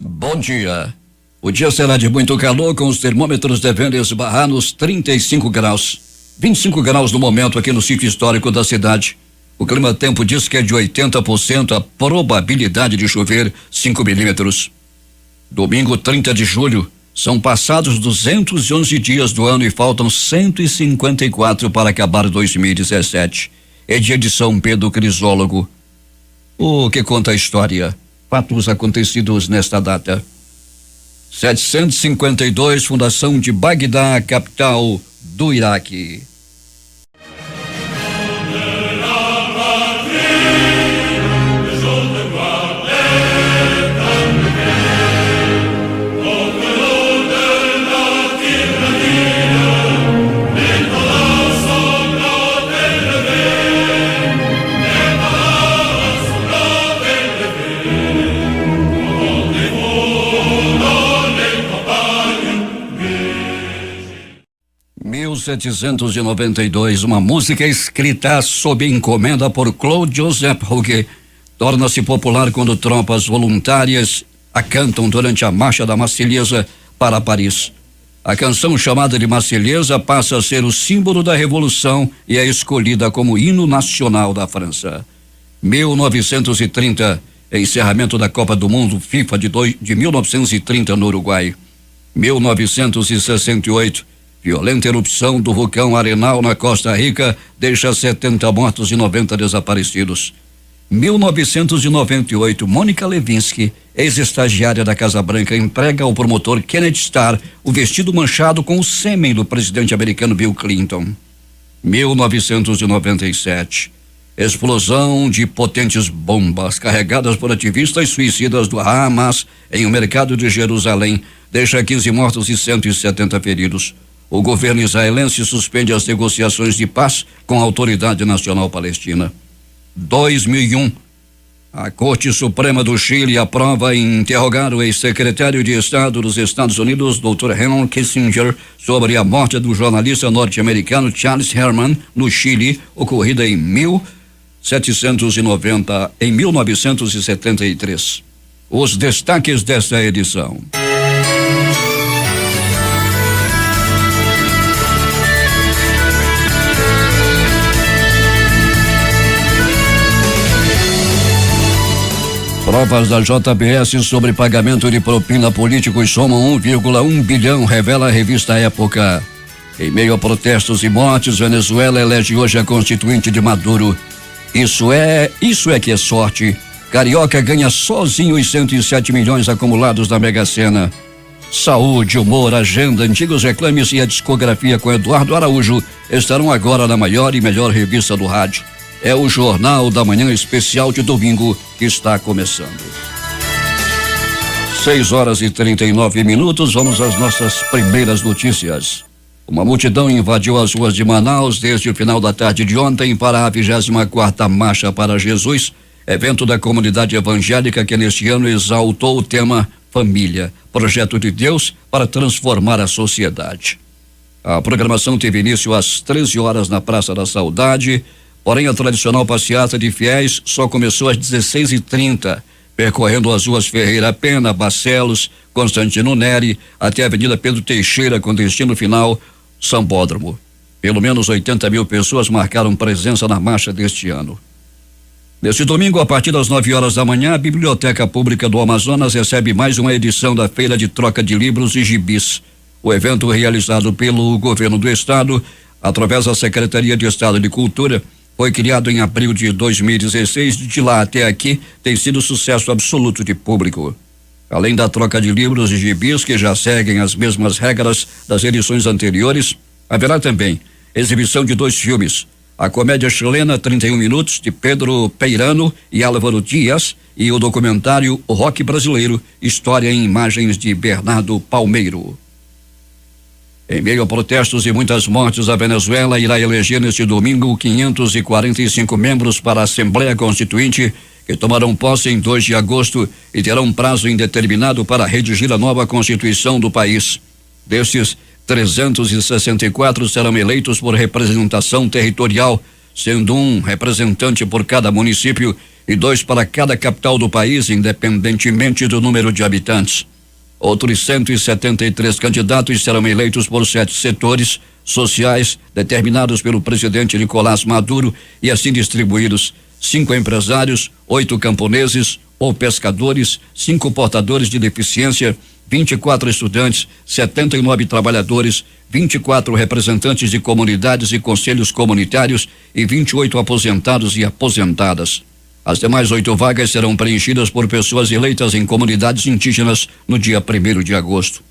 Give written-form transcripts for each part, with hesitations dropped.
Bom dia. O dia será de muito calor, com os termômetros devendo esbarrar nos 35 graus. 25 graus no momento aqui no sítio histórico da cidade. O clima-tempo diz que é de 80% a probabilidade de chover 5 milímetros. Domingo 30 de julho, são passados 211 dias do ano e faltam 154 para acabar 2017. É dia de São Pedro Crisólogo. O que conta a história? Fatos acontecidos nesta data. 752, fundação de Bagdá, capital do Iraque. Em 1792, uma música escrita sob encomenda por Claude Joseph Huguet torna-se popular quando tropas voluntárias a cantam durante a Marcha da Marselhesa para Paris. A canção, chamada de Marselhesa, passa a ser o símbolo da Revolução e é escolhida como hino nacional da França. 1930, encerramento da Copa do Mundo FIFA de 1930 no Uruguai. 1968, violenta erupção do vulcão Arenal na Costa Rica deixa 70 mortos e 90 desaparecidos. 1998, Mônica Lewinsky, ex-estagiária da Casa Branca, entrega ao promotor Kenneth Starr o vestido manchado com o sêmen do presidente americano Bill Clinton. 1997, explosão de potentes bombas carregadas por ativistas suicidas do Hamas em um mercado de Jerusalém deixa 15 mortos e 170 feridos. O governo israelense suspende as negociações de paz com a Autoridade Nacional Palestina. 2001, a Corte Suprema do Chile aprova interrogar o ex-secretário de Estado dos Estados Unidos, Dr. Henry Kissinger, sobre a morte do jornalista norte-americano Charles Herman no Chile, ocorrida em 1973. Os destaques desta edição. Provas da JBS sobre pagamento de propina a políticos somam 1,1 bilhão, revela a revista Época. Em meio a protestos e mortes, Venezuela elege hoje a constituinte de Maduro. Isso é que é sorte. Carioca ganha sozinho os 107 milhões acumulados da Mega Sena. Saúde, humor, agenda, antigos reclames e a discografia com Eduardo Araújo estarão agora na maior e melhor revista do rádio. É o Jornal da Manhã especial de domingo que está começando. 6h39, vamos às nossas primeiras notícias. Uma multidão invadiu as ruas de Manaus desde o final da tarde de ontem para a 24ª Marcha para Jesus, evento da comunidade evangélica que neste ano exaltou o tema Família, projeto de Deus para transformar a sociedade. A programação teve início às 13 horas na Praça da Saudade. Porém, a tradicional passeata de fiéis só começou às 16h30, percorrendo as ruas Ferreira Pena, Barcelos, Constantino Neri, até a Avenida Pedro Teixeira, com destino final Sambódromo. Pelo menos 80 mil pessoas marcaram presença na marcha deste ano. Neste domingo, a partir das 9 horas da manhã, a Biblioteca Pública do Amazonas recebe mais uma edição da Feira de Troca de Livros e Gibis. O evento, realizado pelo Governo do Estado, através da Secretaria de Estado de Cultura, foi criado em abril de 2016. De lá até aqui tem sido sucesso absoluto de público. Além da troca de livros e gibis, que já seguem as mesmas regras das edições anteriores, haverá também exibição de 2 filmes: a comédia chilena 31 Minutos, de Pedro Peirano e Álvaro Dias, e o documentário O Rock Brasileiro, história em imagens, de Bernardo Palmeiro. Em meio a protestos e muitas mortes, a Venezuela irá eleger neste domingo 545 membros para a Assembleia Constituinte, que tomarão posse em 2 de agosto e terão um prazo indeterminado para redigir a nova Constituição do país. Destes, 364 serão eleitos por representação territorial, sendo um representante por cada município, e 2 para cada capital do país, independentemente do número de habitantes. Outros 173 candidatos serão eleitos por 7 setores sociais determinados pelo presidente Nicolás Maduro e assim distribuídos: 5 empresários, 8 camponeses ou pescadores, 5 portadores de deficiência, 24 estudantes, 79 trabalhadores, 24 representantes de comunidades e conselhos comunitários e 28 aposentados e aposentadas. As demais 8 vagas serão preenchidas por pessoas eleitas em comunidades indígenas no dia 1º de agosto.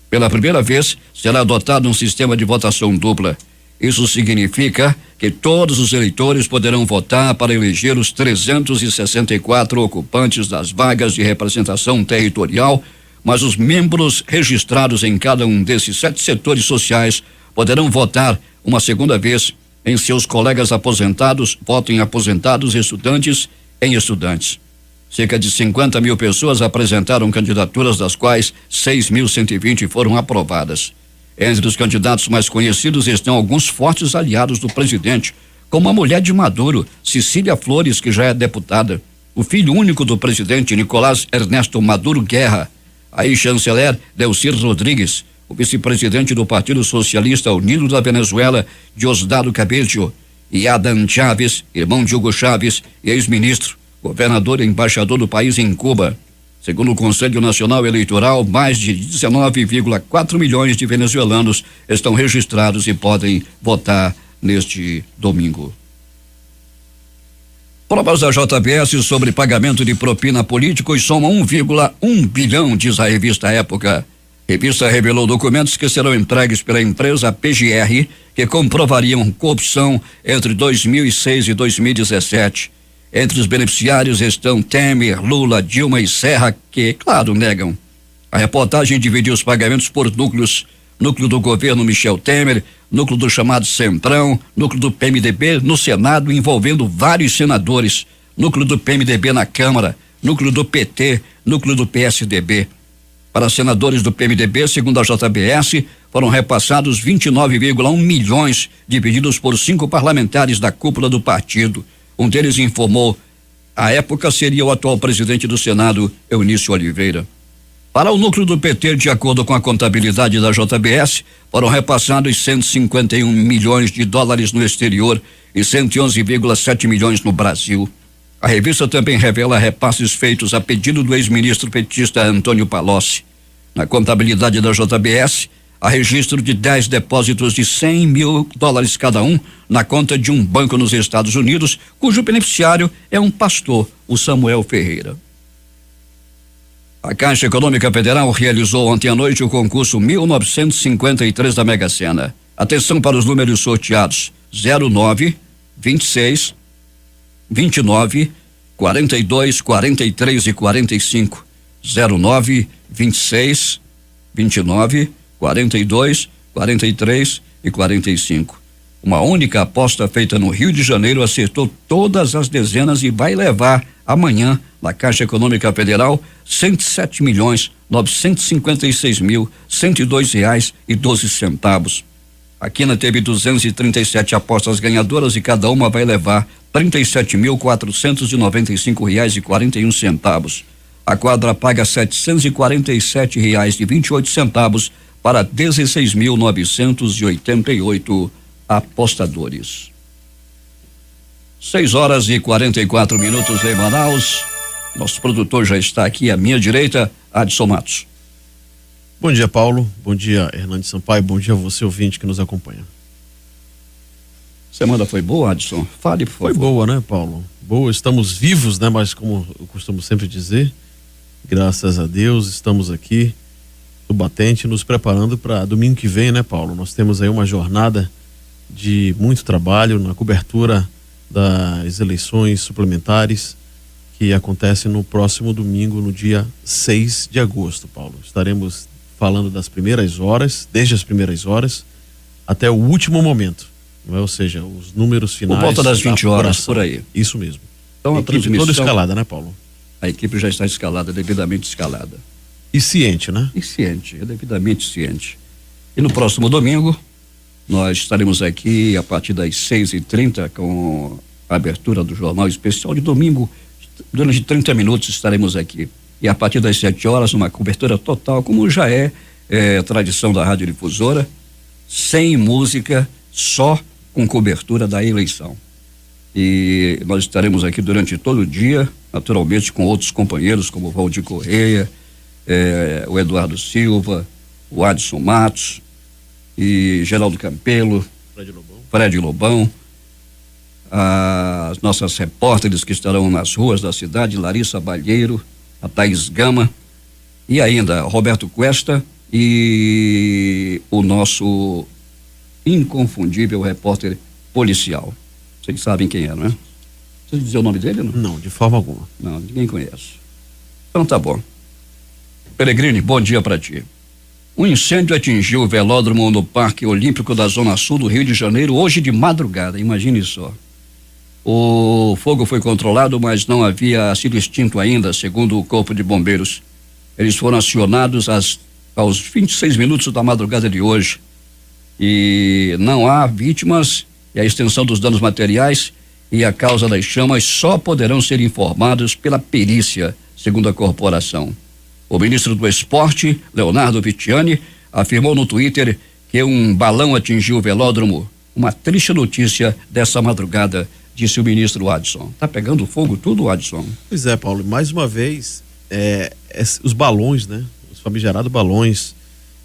Pela primeira vez, será adotado um sistema de votação dupla. Isso significa que todos os eleitores poderão votar para eleger os 364 ocupantes das vagas de representação territorial, mas os membros registrados em cada um desses 7 setores sociais poderão votar uma segunda vez em seus colegas aposentados, voto em aposentados, estudantes em estudantes. Cerca de 50 mil pessoas apresentaram candidaturas, das quais 6.120 foram aprovadas. Entre os candidatos mais conhecidos estão alguns fortes aliados do presidente, como a mulher de Maduro, Cecília Flores, que já é deputada, o filho único do presidente, Nicolás Ernesto Maduro Guerra, a ex-chanceler Delcy Rodrigues, o vice-presidente do Partido Socialista Unido da Venezuela, Diosdado Cabello, e Adán Chávez, irmão de Hugo Chávez e ex-ministro, governador e embaixador do país em Cuba. Segundo o Conselho Nacional Eleitoral, mais de 19,4 milhões de venezuelanos estão registrados e podem votar neste domingo. Provas da JBS sobre pagamento de propina a políticos somam 1,1 bilhão, diz a revista Época. A revista revelou documentos que serão entregues pela empresa PGR, que comprovariam corrupção entre 2006 e 2017. Entre os beneficiários estão Temer, Lula, Dilma e Serra, que, claro, negam. A reportagem dividiu os pagamentos por núcleos: núcleo do governo Michel Temer, núcleo do chamado Centrão, núcleo do PMDB no Senado, envolvendo vários senadores, núcleo do PMDB na Câmara, núcleo do PT, núcleo do PSDB. Para senadores do PMDB, segundo a JBS, foram repassados 29,1 milhões, divididos por 5 parlamentares da cúpula do partido. Um deles informou: à época seria o atual presidente do Senado, Eunício Oliveira. Para o núcleo do PT, de acordo com a contabilidade da JBS, foram repassados 151 milhões de dólares no exterior e 111,7 milhões no Brasil. A revista também revela repasses feitos a pedido do ex-ministro petista Antônio Palocci. Na contabilidade da JBS, há registro de 10 depósitos de 100 mil dólares cada um na conta de um banco nos Estados Unidos, cujo beneficiário é um pastor, o Samuel Ferreira. A Caixa Econômica Federal realizou ontem à noite o concurso 1953 da Mega Sena. Atenção para os números sorteados: 09, 26, 29, 42, 43 e 45. 09, 26, 29, 42, 43 e 45. Uma única aposta feita no Rio de Janeiro acertou todas as dezenas e vai levar amanhã na Caixa Econômica Federal 107.956.102,12. A Quina teve 237 apostas ganhadoras e cada uma vai levar R$ 37.495,41. A quadra paga R$ 747,28 para 16.988 apostadores. 6h44 em Manaus. Nosso produtor já está aqui à minha direita, Adson Matos. Bom dia, Paulo. Bom dia, Hernandes Sampaio. Bom dia a você, ouvinte que nos acompanha. Semana foi boa, Adson? Fale, por favor. Foi boa, né, Paulo? Boa, estamos vivos, né? Mas como eu costumo sempre dizer, graças a Deus, estamos aqui no batente, nos preparando para domingo que vem, né, Paulo? Nós temos aí uma jornada de muito trabalho na cobertura das eleições suplementares que acontecem no próximo domingo, no dia 6 de agosto, Paulo. Estaremos falando das primeiras horas, desde as primeiras horas até o último momento, não é? Ou seja, os números finais. Por volta das 20 horas, por aí. Isso mesmo. Então a transmissão toda escalada, né, Paulo? A equipe já está escalada, devidamente escalada. E ciente, né? E ciente, devidamente ciente. E no próximo domingo, nós estaremos aqui a partir das 6h30 com a abertura do Jornal Especial de domingo. durante 30 minutos estaremos aqui. E a partir das 7 horas, uma cobertura total, como já é tradição da Rádio Difusora, sem música, só com cobertura da eleição. E nós estaremos aqui durante todo o dia, naturalmente com outros companheiros, como o Valdir Correia, o Eduardo Silva, o Adson Matos e Geraldo Campelo, Fred Lobão, as nossas repórteres que estarão nas ruas da cidade, Larissa Balheiro, a Thaís Gama e ainda Roberto Cuesta e o nosso inconfundível repórter policial. Vocês sabem quem é, não é? Você dizer o nome dele, não? Não, de forma alguma. Não, ninguém conhece. Então tá bom. Peregrini, bom dia para ti. Um incêndio atingiu o velódromo no Parque Olímpico da Zona Sul do Rio de Janeiro hoje de madrugada, imagine só. O fogo foi controlado, mas não havia sido extinto ainda, segundo o Corpo de Bombeiros. Eles foram acionados aos 26 minutos da madrugada de hoje. E não há vítimas, e a extensão dos danos materiais e a causa das chamas só poderão ser informados pela perícia, segundo a corporação. O ministro do Esporte, Leonardo Vitiani, afirmou no Twitter que um balão atingiu o velódromo. Uma triste notícia dessa madrugada, disse o ministro Adson. Tá pegando fogo tudo, Adson? Pois é, Paulo, mais uma vez, os balões, né? Os famigerados balões,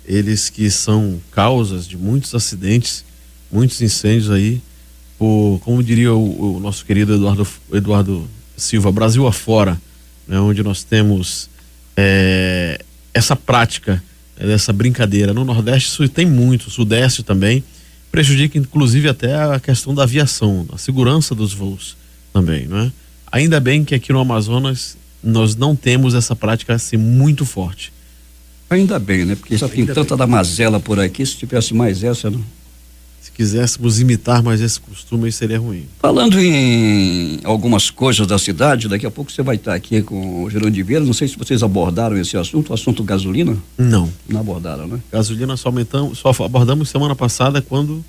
eles que são causas de muitos acidentes, muitos incêndios aí, como diria o nosso querido Eduardo Silva, Brasil afora, né? Onde nós temos essa prática, dessa brincadeira. No Nordeste isso tem muito, o Sudeste também, prejudica inclusive até a questão da aviação, a segurança dos voos também, não é? Ainda bem que aqui no Amazonas nós não temos essa prática assim muito forte. Ainda bem, né? Porque já tem tanta da mazela por aqui, se tivesse mais essa, não? Se quiséssemos imitar mais esse costume, aí seria ruim. Falando em algumas coisas da cidade, daqui a pouco você vai estar aqui com o Gerando de Vieira, não sei se vocês abordaram esse assunto, o assunto gasolina? Não. Não abordaram, né? Gasolina só abordamos semana passada quando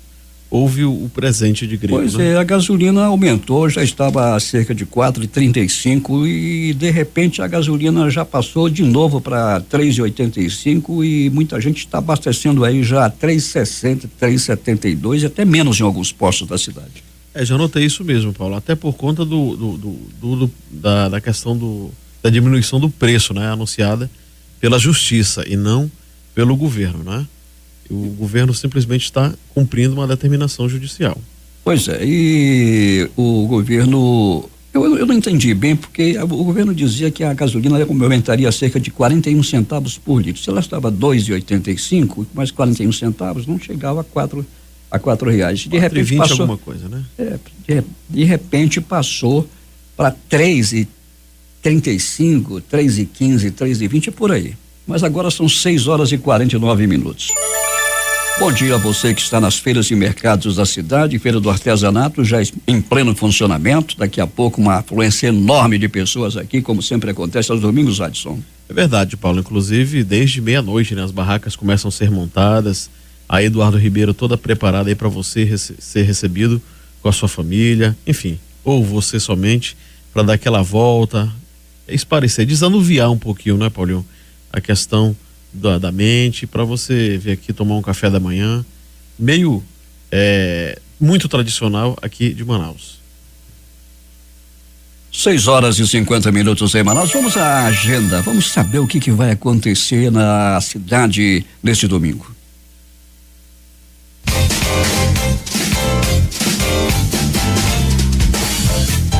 houve o presente de grego. Pois né? A gasolina aumentou, já estava a cerca de 4,35 e de repente a gasolina já passou de novo para 3,85 e muita gente está abastecendo aí já 3,60, 3,72 e até menos em alguns postos da cidade. Já notei isso mesmo, Paulo, até por conta da questão da diminuição do preço, né? Anunciada pela justiça e não pelo governo, né? O governo simplesmente está cumprindo uma determinação judicial. Pois é, e o governo, eu não entendi bem, porque o governo dizia que a gasolina aumentaria cerca de 41 centavos por litro. Se ela estava 2,85, mais 41 centavos, não chegava a R$ 4,00. De repente passou alguma coisa, né? De repente passou para 3,35, 3,15, 3,20 por aí. Mas agora são 6 horas e 49 minutos. Bom dia a você que está nas feiras e mercados da cidade, Feira do Artesanato já em pleno funcionamento, daqui a pouco uma afluência enorme de pessoas aqui, como sempre acontece aos domingos, Adson. É verdade, Paulo, inclusive desde meia-noite, né, as barracas começam a ser montadas, a Eduardo Ribeiro toda preparada aí para você ser recebido com a sua família, enfim, ou você somente, para dar aquela volta, esparecer, desanuviar um pouquinho, né, Paulinho, a questão da mente, para você vir aqui tomar um café da manhã, meio muito tradicional aqui de Manaus. 6 horas e 50 minutos em Manaus. Vamos à agenda, vamos saber o que vai acontecer na cidade neste domingo.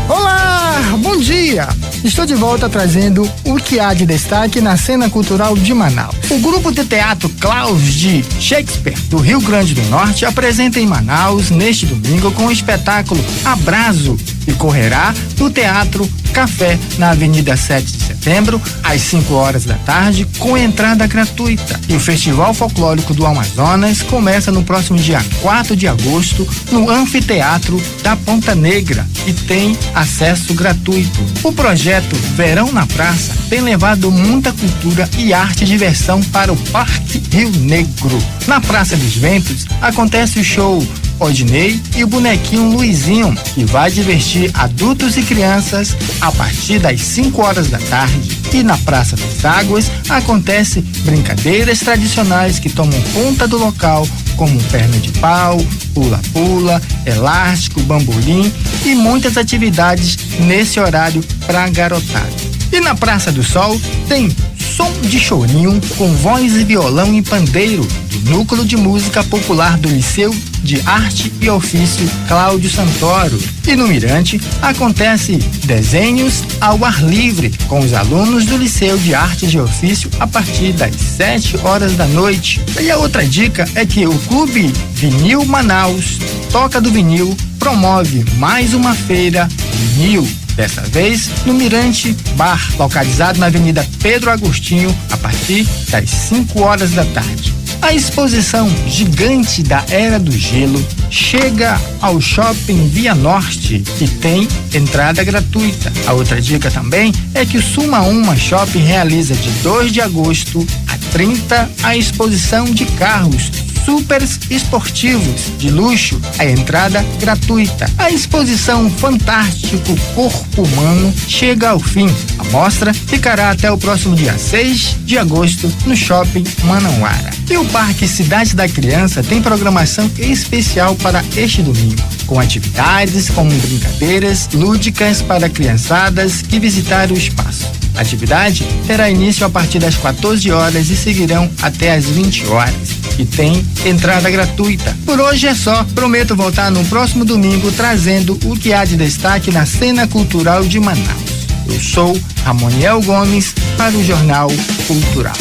Olá, bom dia! Estou de volta trazendo o que há de destaque na cena cultural de Manaus. O grupo de teatro Klaus de Shakespeare, do Rio Grande do Norte, apresenta em Manaus neste domingo com o espetáculo Abrazo e correrá no Teatro Café, na Avenida 7 de Setembro, às 5 horas da tarde, com entrada gratuita. E o Festival Folclórico do Amazonas começa no próximo dia 4 de agosto, no Anfiteatro da Ponta Negra, e tem acesso gratuito. O projeto Verão na Praça tem levado muita cultura e arte e diversão para o Parque Rio Negro. Na Praça dos Ventos acontece o show Odinei e o bonequinho Luizinho, que vai divertir adultos e crianças a partir das 5 horas da tarde. E na Praça das Águas acontece brincadeiras tradicionais que tomam conta do local, como perna de pau, pula-pula, elástico, bambolim e muitas atividades nesse horário para garotada. E na Praça do Sol tem som de chorinho com voz e violão e pandeiro do Núcleo de Música Popular do Liceu de Arte e Ofício Cláudio Santoro. E no Mirante acontece desenhos ao ar livre com os alunos do Liceu de Artes e Ofício a partir das 7 horas da noite. E a outra dica é que o Clube Vinil Manaus, Toca do Vinil, promove mais uma feira vinil. Dessa vez no Mirante Bar, localizado na Avenida Pedro Agostinho, a partir das 5 horas da tarde. A exposição gigante da Era do Gelo chega ao Shopping Via Norte e tem entrada gratuita. A outra dica também é que o Suma Uma Shopping realiza de 2 de agosto a 30 a exposição de carros super esportivos de luxo, a entrada gratuita. A exposição Fantástico Corpo Humano chega ao fim. A mostra ficará até o próximo dia 6 de agosto no Shopping Manauara. E o Parque Cidade da Criança tem programação especial para este domingo, com atividades como brincadeiras lúdicas para criançadas que visitarem o espaço. A atividade terá início a partir das 14 horas e seguirão até as 20 horas. E tem entrada gratuita. Por hoje é só. Prometo voltar no próximo domingo trazendo o que há de destaque na cena cultural de Manaus. Eu sou Ramoniel Gomes para o Jornal Cultural.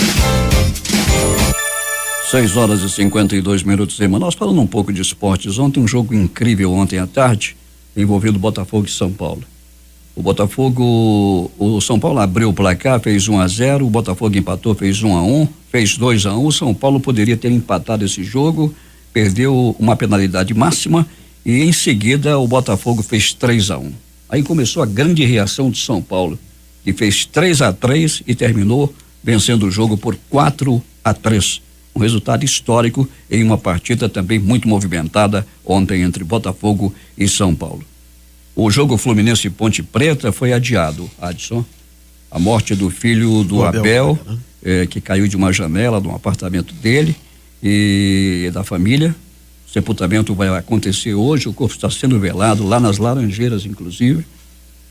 6 horas e 52 minutos em Manaus. Falando um pouco de esportes, ontem um jogo incrível ontem à tarde, envolvendo Botafogo e São Paulo. O São Paulo abriu o placar, fez 1-0, o Botafogo empatou, fez 1-1, fez 2-1. O São Paulo poderia ter empatado esse jogo, perdeu uma penalidade máxima e em seguida o Botafogo fez 3-1. Aí começou a grande reação do São Paulo, que fez 3-3 e terminou vencendo o jogo por 4-3. Um resultado histórico em uma partida também muito movimentada ontem entre Botafogo e São Paulo. O jogo Fluminense e Ponte Preta foi adiado, Adson. A morte do filho do Abel, que caiu de uma janela de um apartamento dele e da família. O sepultamento vai acontecer hoje, o corpo está sendo velado lá nas Laranjeiras, inclusive,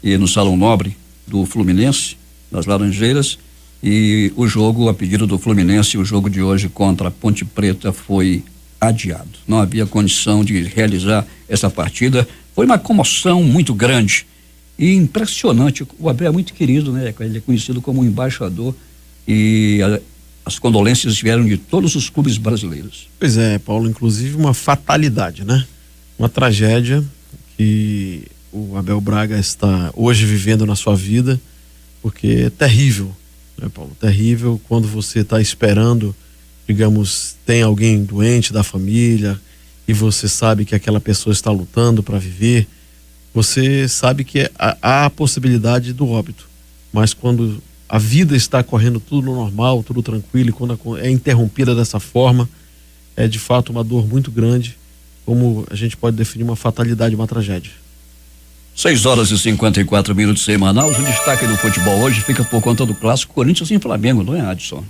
e no Salão Nobre do Fluminense, nas Laranjeiras. E o jogo, a pedido do Fluminense, o jogo de hoje contra a Ponte Preta foi adiado. Não havia condição de realizar essa partida. Foi uma comoção muito grande e impressionante. O Abel é muito querido, né? Ele é conhecido como embaixador e as condolências vieram de todos os clubes brasileiros. Pois é, Paulo, inclusive uma fatalidade, né? Uma tragédia que o Abel Braga está hoje vivendo na sua vida, porque é terrível, né, Paulo? Terrível quando você está esperando, digamos, tem alguém doente da família e você sabe que aquela pessoa está lutando para viver, você sabe que há a possibilidade do óbito, mas quando a vida está correndo tudo normal, tudo tranquilo, e quando é interrompida dessa forma, é de fato uma dor muito grande, como a gente pode definir uma fatalidade, uma tragédia. 6 horas e 54 minutos em Manaus. O destaque do futebol hoje fica por conta do clássico Corinthians e Flamengo, não é, Adson?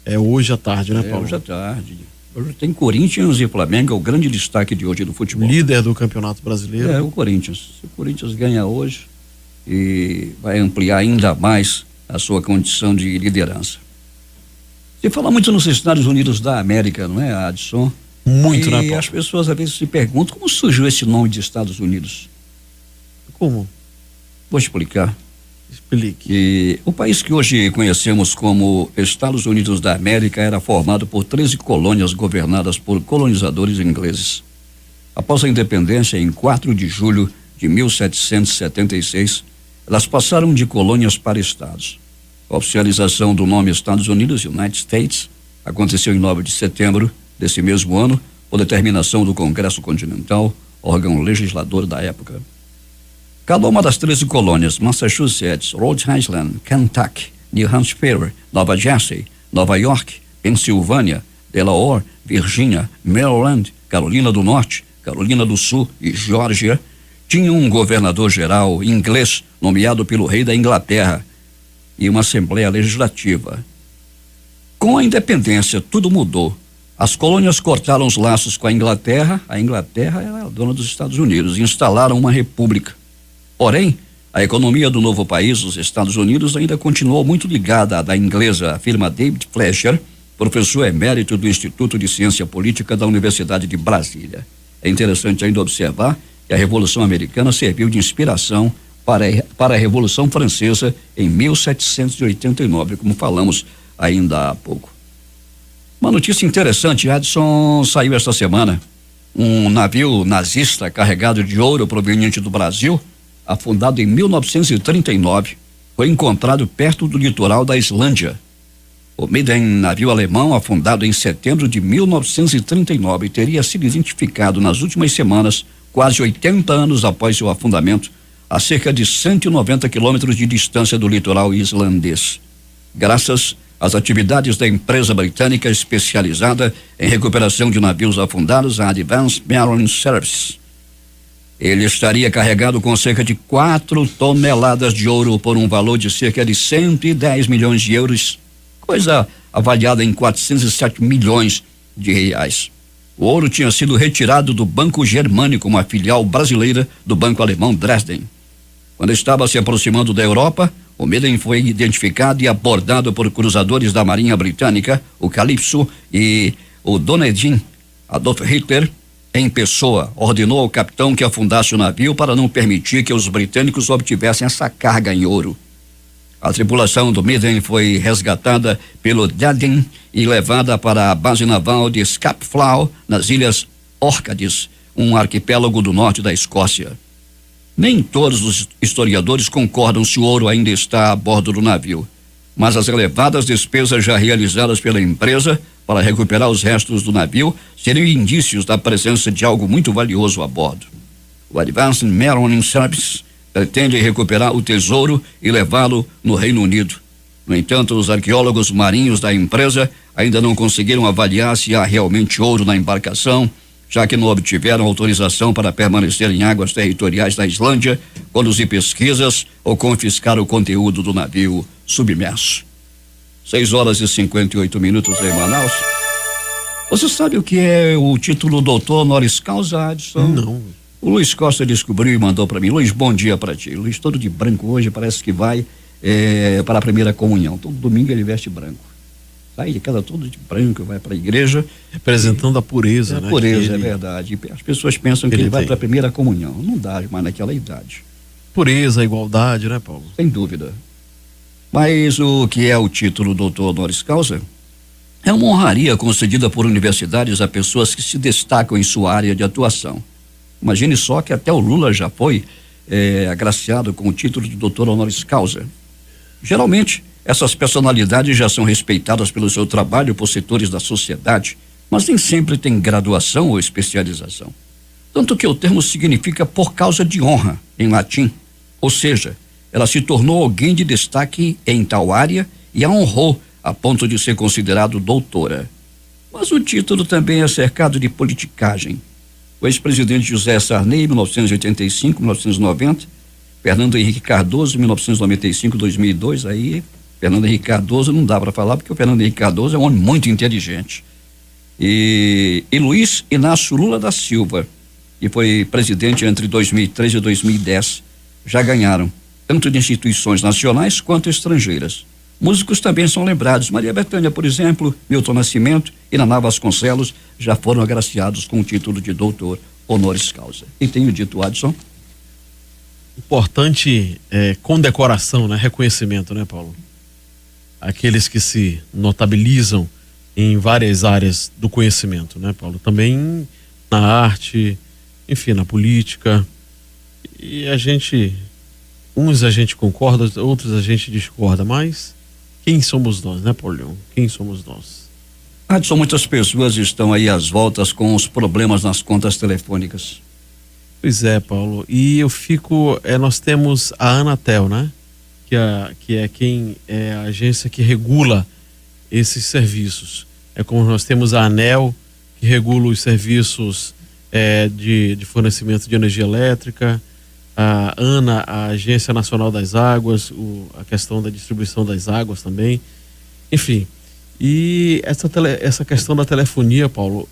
É hoje à tarde, né, Paulo? Hoje à tarde. Hoje tem Corinthians e Flamengo, é o grande destaque de hoje do futebol. Líder do Campeonato Brasileiro. É, o Corinthians. Se o Corinthians ganha hoje, e vai ampliar ainda mais a sua condição de liderança. Se fala muito nos Estados Unidos da América, não é, Adson? Muito, né, Paulo? E as pessoas às vezes se perguntam como surgiu esse nome de Estados Unidos. Como? Vou explicar. Explique. E o país que hoje conhecemos como Estados Unidos da América era formado por 13 colônias governadas por colonizadores ingleses. Após a independência, em 4 de julho de 1776, elas passaram de colônias para estados. A oficialização do nome Estados Unidos, United States, aconteceu em 9 de setembro desse mesmo ano, por determinação do Congresso Continental, órgão legislador da época. Cada uma das 13 colônias, Massachusetts, Rhode Island, Kentucky, New Hampshire, Nova Jersey, Nova York, Pensilvânia, Delaware, Virgínia, Maryland, Carolina do Norte, Carolina do Sul e Geórgia, tinha um governador-geral inglês nomeado pelo rei da Inglaterra e uma Assembleia Legislativa. Com a independência, tudo mudou. As colônias cortaram os laços com a Inglaterra é a dona dos Estados Unidos, e instalaram uma república. Porém, a economia do novo país, os Estados Unidos, ainda continuou muito ligada à da inglesa, afirma David Fletcher, professor emérito do Instituto de Ciência Política da Universidade de Brasília. É interessante ainda observar que a Revolução Americana serviu de inspiração para a Revolução Francesa em 1789, como falamos ainda há pouco. Uma notícia interessante, Edson, saiu esta semana. Um navio nazista carregado de ouro proveniente do Brasil, afundado em 1939, foi encontrado perto do litoral da Islândia. O Miden, navio alemão afundado em setembro de 1939, teria sido identificado nas últimas semanas, quase 80 anos após seu afundamento, a cerca de 190 quilômetros de distância do litoral islandês. Graças às atividades da empresa britânica especializada em recuperação de navios afundados, a Advanced Marine Services. Ele estaria carregado com cerca de 4 toneladas de ouro por um valor de cerca de 110 milhões de euros, coisa avaliada em 407 milhões de reais. O ouro tinha sido retirado do Banco Germânico, uma filial brasileira do banco alemão Dresden. Quando estava se aproximando da Europa, o Miden foi identificado e abordado por cruzadores da Marinha Britânica, o Calypso e o Donedin. Adolf Hitler, em pessoa, ordenou ao capitão que afundasse o navio para não permitir que os britânicos obtivessem essa carga em ouro. A tripulação do Miden foi resgatada pelo Dadin e levada para a base naval de Scapa, nas Ilhas Órcades, um arquipélago do norte da Escócia. Nem todos os historiadores concordam se o ouro ainda está a bordo do navio, mas as elevadas despesas já realizadas pela empresa para recuperar os restos do navio seriam indícios da presença de algo muito valioso a bordo. O Advanced Marine Services pretende recuperar o tesouro e levá-lo no Reino Unido. No entanto, os arqueólogos marinhos da empresa ainda não conseguiram avaliar se há realmente ouro na embarcação, já que não obtiveram autorização para permanecer em águas territoriais da Islândia, conduzir pesquisas ou confiscar o conteúdo do navio submerso. 6h58 em Manaus. Você sabe o que é o título doutor honoris causa, Adson? Não. O Luiz Costa descobriu e mandou para mim. Luiz, bom dia para ti. Luiz, todo de branco hoje, parece que vai para a primeira comunhão. Todo domingo ele veste branco. Sai de casa todo de branco, vai para a igreja. Representando a pureza, né? A pureza, é verdade. As pessoas pensam que ele vai para a primeira comunhão. Não dá mais naquela idade. Pureza, igualdade, né, Paulo? Sem dúvida. Mas o que é o título doutor honoris causa? É uma honraria concedida por universidades a pessoas que se destacam em sua área de atuação. Imagine só que até o Lula já foi agraciado com o título de doutor honoris causa. Geralmente, essas personalidades já são respeitadas pelo seu trabalho por setores da sociedade, mas nem sempre tem graduação ou especialização. Tanto que o termo significa por causa de honra, em latim. Ou seja, ela se tornou alguém de destaque em tal área e a honrou a ponto de ser considerado doutora. Mas o título também é cercado de politicagem. O ex-presidente José Sarney, 1985-1990, Fernando Henrique Cardoso, 1995-2002, aí Fernando Henrique Cardoso não dá para falar porque o Fernando Henrique Cardoso é um homem muito inteligente. E Luiz Inácio Lula da Silva, que foi presidente entre 2003 e 2010, já ganharam, tanto de instituições nacionais quanto estrangeiras. Músicos também são lembrados. Maria Bethânia, por exemplo, Milton Nascimento e Naná Vasconcelos já foram agraciados com o título de doutor honoris causa. E tenho dito, Adson? Importante condecoração, né? Reconhecimento, né, Paulo? Aqueles que se notabilizam em várias áreas do conhecimento, né, Paulo? Também na arte, enfim, na política. E uns a gente concorda, outros a gente discorda, mas quem somos nós, né, Paulo? Quem somos nós? Adson, muitas pessoas estão aí às voltas com os problemas nas contas telefônicas. Pois é, Paulo, e eu fico, nós temos a Anatel, né? Que é a agência que regula esses serviços. É como nós temos a ANEEL, que regula os serviços de fornecimento de energia elétrica, a ANA, a Agência Nacional das Águas, a questão da distribuição das águas também, enfim. E essa questão da telefonia, Paulo,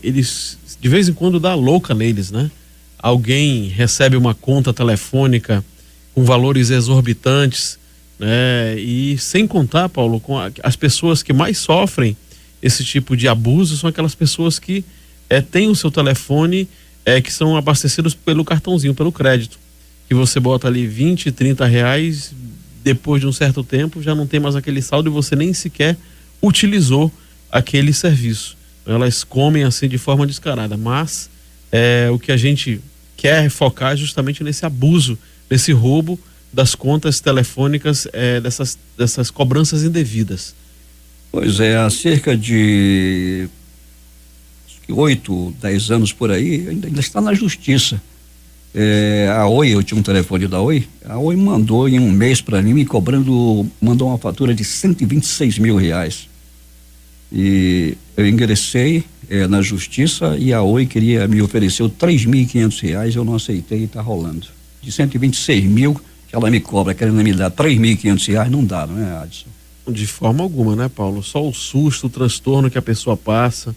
eles de vez em quando dá louca neles, né? Alguém recebe uma conta telefônica com valores exorbitantes, né? E sem contar, Paulo, com as pessoas que mais sofrem esse tipo de abuso são aquelas pessoas que têm o seu telefone, que são abastecidos pelo cartãozinho, pelo crédito, que você bota ali 20, 30 reais, depois de um certo tempo já não tem mais aquele saldo e você nem sequer utilizou aquele serviço. Elas comem assim de forma descarada, mas o que a gente quer focar é justamente nesse abuso, nesse roubo das contas telefônicas, dessas cobranças indevidas. Pois é, há cerca de 8, 10 anos por aí, ainda está na justiça. A Oi, eu tinha um telefone da Oi, a Oi mandou em um mês para mim, mandou uma fatura de 126 mil reais. E eu ingressei na justiça e a Oi queria me oferecer 3.500 reais, eu não aceitei e está rolando. De 126 mil que ela me cobra, querendo me dar 3.500 reais, não dá, não é, Adson? De forma alguma, né, Paulo? Só o susto, o transtorno que a pessoa passa,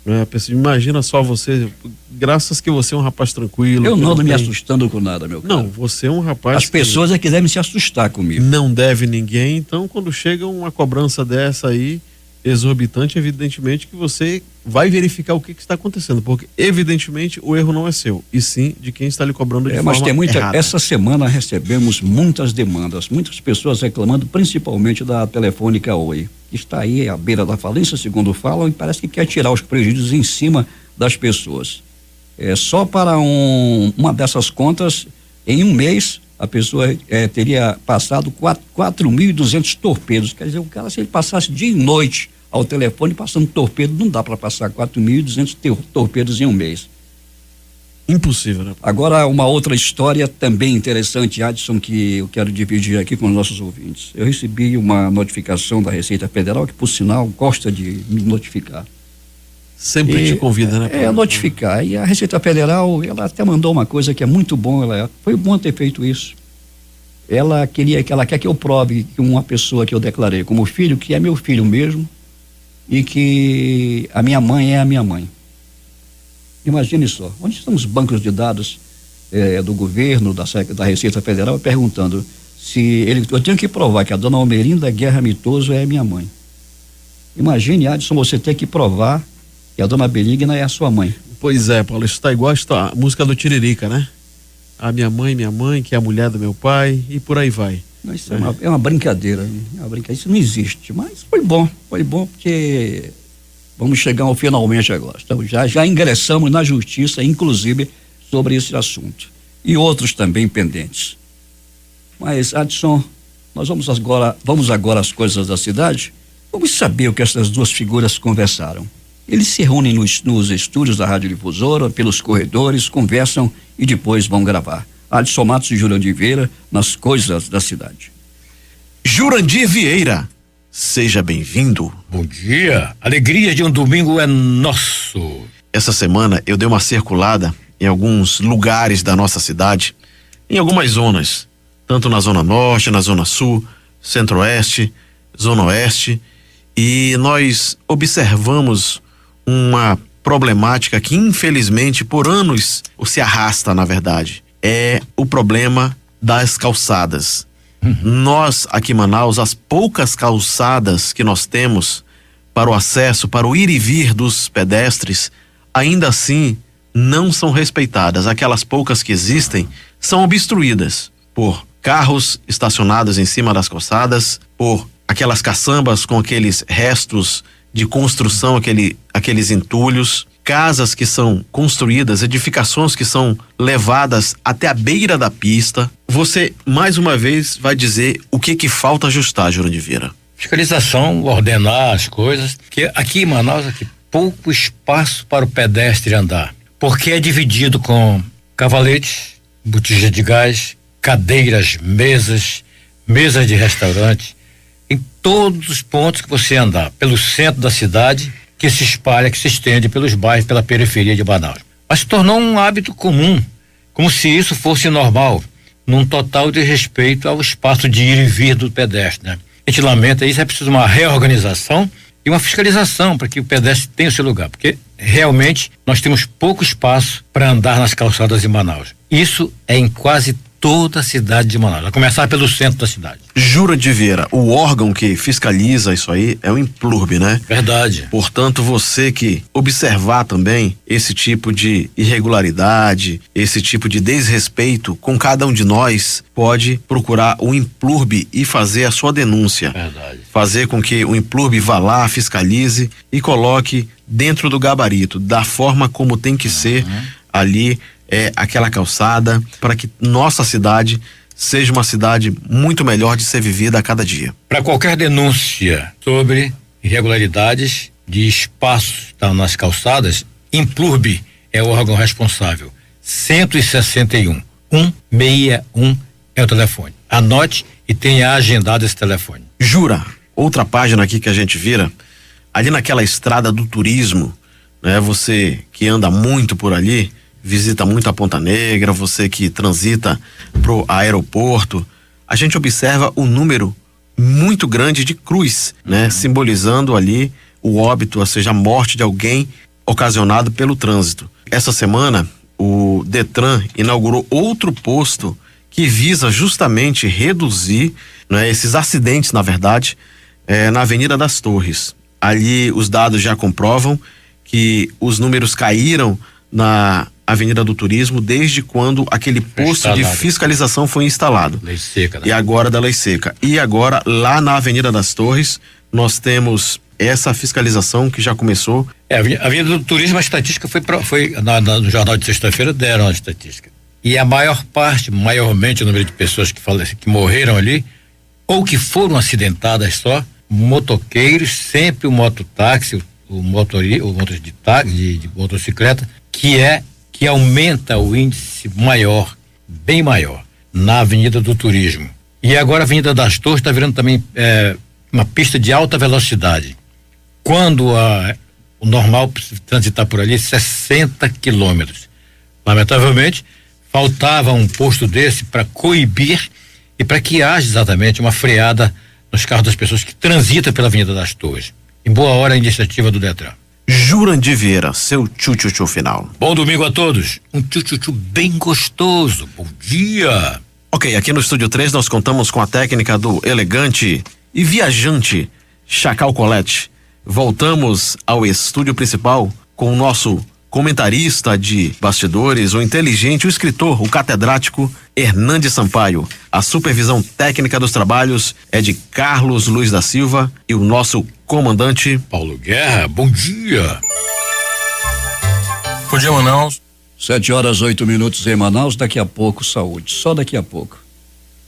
né? A pessoa, imagina só você, graças que você é um rapaz tranquilo. Eu não ando me assustando com nada, meu caro. Não, você é um rapaz. As pessoas é que devem se assustar comigo. Não deve ninguém, então quando chega uma cobrança dessa aí, exorbitante, evidentemente que você vai verificar o que está acontecendo, porque evidentemente o erro não é seu, e sim de quem está lhe cobrando de forma mas tem errada. Essa semana recebemos muitas demandas, muitas pessoas reclamando, principalmente da Telefônica Oi, que está aí à beira da falência, segundo falam, e parece que quer tirar os prejuízos em cima das pessoas. Só para uma dessas contas, em um mês, a pessoa teria passado 4.200 torpedos. Quer dizer, o cara, se ele passasse dia e noite ao telefone passando torpedo, não dá para passar 4.200 torpedos em um mês. Impossível, né? Agora, uma outra história também interessante, Adson, que eu quero dividir aqui com os nossos ouvintes. Eu recebi uma notificação da Receita Federal, que por sinal gosta de me notificar. Sempre te convida, né? Notificar. E a Receita Federal, ela até mandou uma coisa que é muito bom, foi bom ter feito isso. Ela quer que eu prove que uma pessoa que eu declarei como filho, que é meu filho mesmo, e que a minha mãe é a minha mãe. Imagine só, onde estão os bancos de dados do governo, da Receita Federal, perguntando se eu tenho que provar que a dona Almerinda Guerra Mitoso é minha mãe. Imagine, Adson, você ter que provar que a dona Benigna é a sua mãe. Pois é, Paulo, isso está igual a música do Tiririca, né? A minha mãe, que é a mulher do meu pai, e por aí vai. Isso é uma brincadeira, isso não existe, mas foi bom porque vamos chegar ao finalmente agora. Então, já ingressamos na justiça, inclusive, sobre esse assunto. E outros também pendentes. Mas, Adson, nós vamos agora às coisas da cidade. Vamos saber o que essas duas figuras conversaram. Eles se reúnem nos estúdios da Rádio Difusora, pelos corredores, conversam e depois vão gravar. Adson Matos e Jurandir Vieira, nas coisas da cidade. Jurandir Vieira, seja bem-vindo. Bom dia, alegria de um domingo é nosso. Essa semana eu dei uma circulada em alguns lugares da nossa cidade, em algumas zonas, tanto na Zona Norte, na Zona Sul, Centro-Oeste, Zona Oeste, e nós observamos uma problemática que infelizmente por anos se arrasta, na verdade. É o problema das calçadas. Nós aqui em Manaus, as poucas calçadas que nós temos para o acesso, para o ir e vir dos pedestres, ainda assim não são respeitadas. Aquelas poucas que existem são obstruídas por carros estacionados em cima das calçadas, por aquelas caçambas com aqueles restos de construção, aqueles entulhos, casas que são construídas, edificações que são levadas até a beira da pista. Você, mais uma vez, vai dizer o que falta ajustar, Jurandir Vieira. Fiscalização, ordenar as coisas, porque aqui em Manaus aqui pouco espaço para o pedestre andar, porque é dividido com cavaletes, botija de gás, cadeiras, mesas de restaurante, em todos os pontos que você andar, pelo centro da cidade, que se espalha, que se estende pelos bairros, pela periferia de Manaus. Mas se tornou um hábito comum como se isso fosse normal, num total desrespeito ao espaço de ir e vir do pedestre, né? A gente lamenta isso, é preciso uma reorganização e uma fiscalização para que o pedestre tenha o seu lugar, porque realmente nós temos pouco espaço para andar nas calçadas de Manaus. Isso é em quase toda a cidade de Manaus, a começar pelo centro da cidade. Jura de Vieira, o órgão que fiscaliza isso aí é o Implurbe, né? Verdade. Portanto, você que observar também esse tipo de irregularidade, esse tipo de desrespeito com cada um de nós, pode procurar o Implurbe e fazer a sua denúncia. Verdade. Fazer com que o Implurbe vá lá, fiscalize e coloque dentro do gabarito, da forma como tem que ser ali aquela calçada, para que nossa cidade seja uma cidade muito melhor de ser vivida a cada dia. Para qualquer denúncia sobre irregularidades de espaços nas calçadas, Implurbe é o órgão responsável. 161 161 é o telefone. Anote e tenha agendado esse telefone. Jura, outra página aqui que a gente vira, ali naquela estrada do turismo, né? Você que anda muito por ali, visita muito a Ponta Negra, você que transita pro aeroporto, a gente observa um número muito grande de cruz, né? Simbolizando ali o óbito, ou seja, a morte de alguém ocasionado pelo trânsito. Essa semana, o Detran inaugurou outro posto que visa justamente reduzir, né, esses acidentes, na verdade, na Avenida das Torres. Ali os dados já comprovam que os números caíram na Avenida do Turismo desde quando aquele posto de fiscalização foi instalado. Lei seca, né? E agora da lei seca. E agora lá na Avenida das Torres nós temos essa fiscalização que já começou. A Avenida do Turismo, a estatística foi no jornal de sexta-feira, deram a estatística. E a maiormente o número de pessoas que morreram ali, ou que foram acidentadas só, motoqueiros, sempre o mototáxi, o motorista de motocicleta, que aumenta o índice maior, bem maior, na Avenida do Turismo. E agora a Avenida das Torres está virando também uma pista de alta velocidade. Quando o normal transitar por ali 60 quilômetros. Lamentavelmente, faltava um posto desse para coibir e para que haja exatamente uma freada nos carros das pessoas que transitam pela Avenida das Torres. Em boa hora a iniciativa do Detran. Jurandir Vieira, seu tchu-tchu-tchu final. Bom domingo a todos. Um tchu-tchu-tchu bem gostoso. Bom dia. Ok, aqui no Estúdio 3 nós contamos com a técnica do elegante e viajante Chacal Colette. Voltamos ao estúdio principal com o nosso comentarista de bastidores, o inteligente, o escritor, o catedrático Hernandes Sampaio. A supervisão técnica dos trabalhos é de Carlos Luiz da Silva e o nosso comandante Paulo Guerra. Bom dia. Bom dia, Manaus. 7h08 em Manaus. Daqui a pouco, saúde. Só daqui a pouco.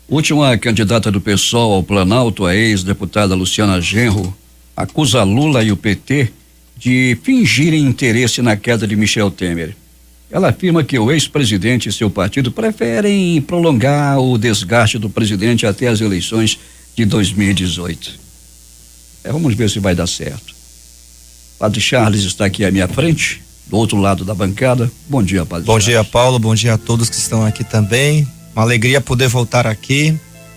Última candidata do PSOL ao Planalto, a ex-deputada Luciana Genro, acusa Lula e o PT de fingirem interesse na queda de Michel Temer. Ela afirma que o ex-presidente e seu partido preferem prolongar o desgaste do presidente até as eleições de 2018. Vamos ver se vai dar certo. Padre Charles está aqui à minha frente, do outro lado da bancada. Bom dia, Padre Bom Charles. dia, Paulo. Bom dia a todos que estão aqui também. Uma alegria poder voltar aqui.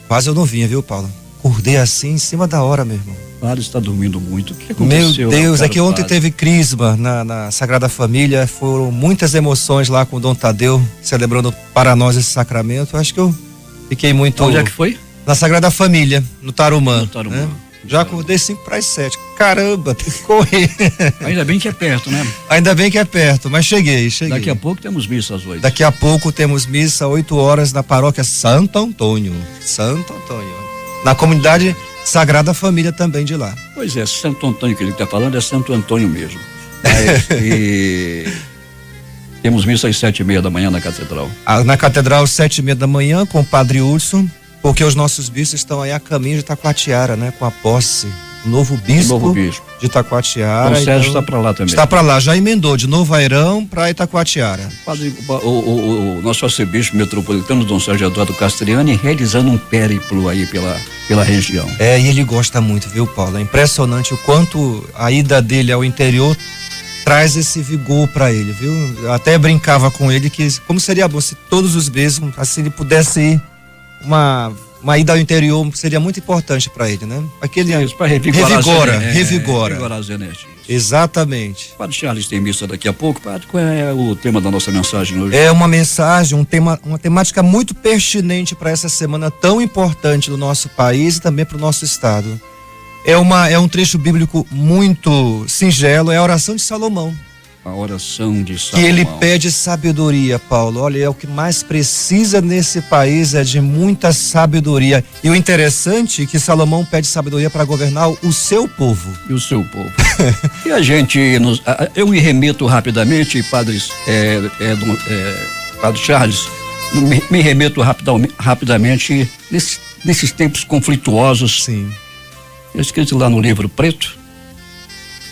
Quase eu não vinha, viu, Paulo? Acordei assim em cima da hora, meu irmão. O padre está dormindo muito. O que aconteceu? Meu Deus, é que ontem teve crisma na Sagrada Família. Foram muitas emoções lá com o Dom Tadeu, celebrando para nós esse sacramento. Acho que eu fiquei muito... Onde é que foi? Na Sagrada Família, no Tarumã. No Tarumã. Né? Já acordei 5:45. Caramba, tem que correr. Ainda bem que é perto, né? Ainda bem que é perto, mas cheguei. Daqui a pouco temos missa às 8. Daqui a pouco temos missa, 8 horas, na paróquia Santo Antônio. Santo Antônio. Na comunidade Sagrada Família também de lá. Pois é, Santo Antônio que ele está falando é Santo Antônio mesmo. Mas, e temos missa às 7h30 da manhã na Catedral. Na Catedral, 7h30 da manhã, com o Padre Urso, porque os nossos bispos estão aí a caminho de Itacoatiara, né? Com a posse. O novo bispo de Itacoatiara. O Sérgio está para lá também. Está para lá, já emendou de Novo Airão para Itacoatiara. Padre, o nosso arcebispo metropolitano, Dom Sérgio Eduardo Castriani, realizando um périplo aí pela região. E ele gosta muito, viu, Paulo? É impressionante o quanto a ida dele ao interior traz esse vigor para ele, viu? Eu até brincava com ele que como seria bom se todos os meses, assim, ele pudesse ir uma ida ao interior, seria muito importante para ele, né? Isso, para revigora as energias. Exatamente. Padre Charles tem missa daqui a pouco. Padre, qual é o tema da nossa mensagem hoje? É uma mensagem, uma temática muito pertinente para essa semana tão importante do nosso país e também para o nosso estado. É um trecho bíblico muito singelo, é a oração de Salomão. A oração de Salomão. Que ele pede sabedoria, Paulo. Olha, é o que mais precisa nesse país, é de muita sabedoria. E o interessante é que Salomão pede sabedoria para governar o seu povo. E o seu povo. E a gente, eu me remeto rapidamente, Padre Charles, me remeto rapidamente nesses tempos conflituosos. Sim. Escrito lá no livro preto.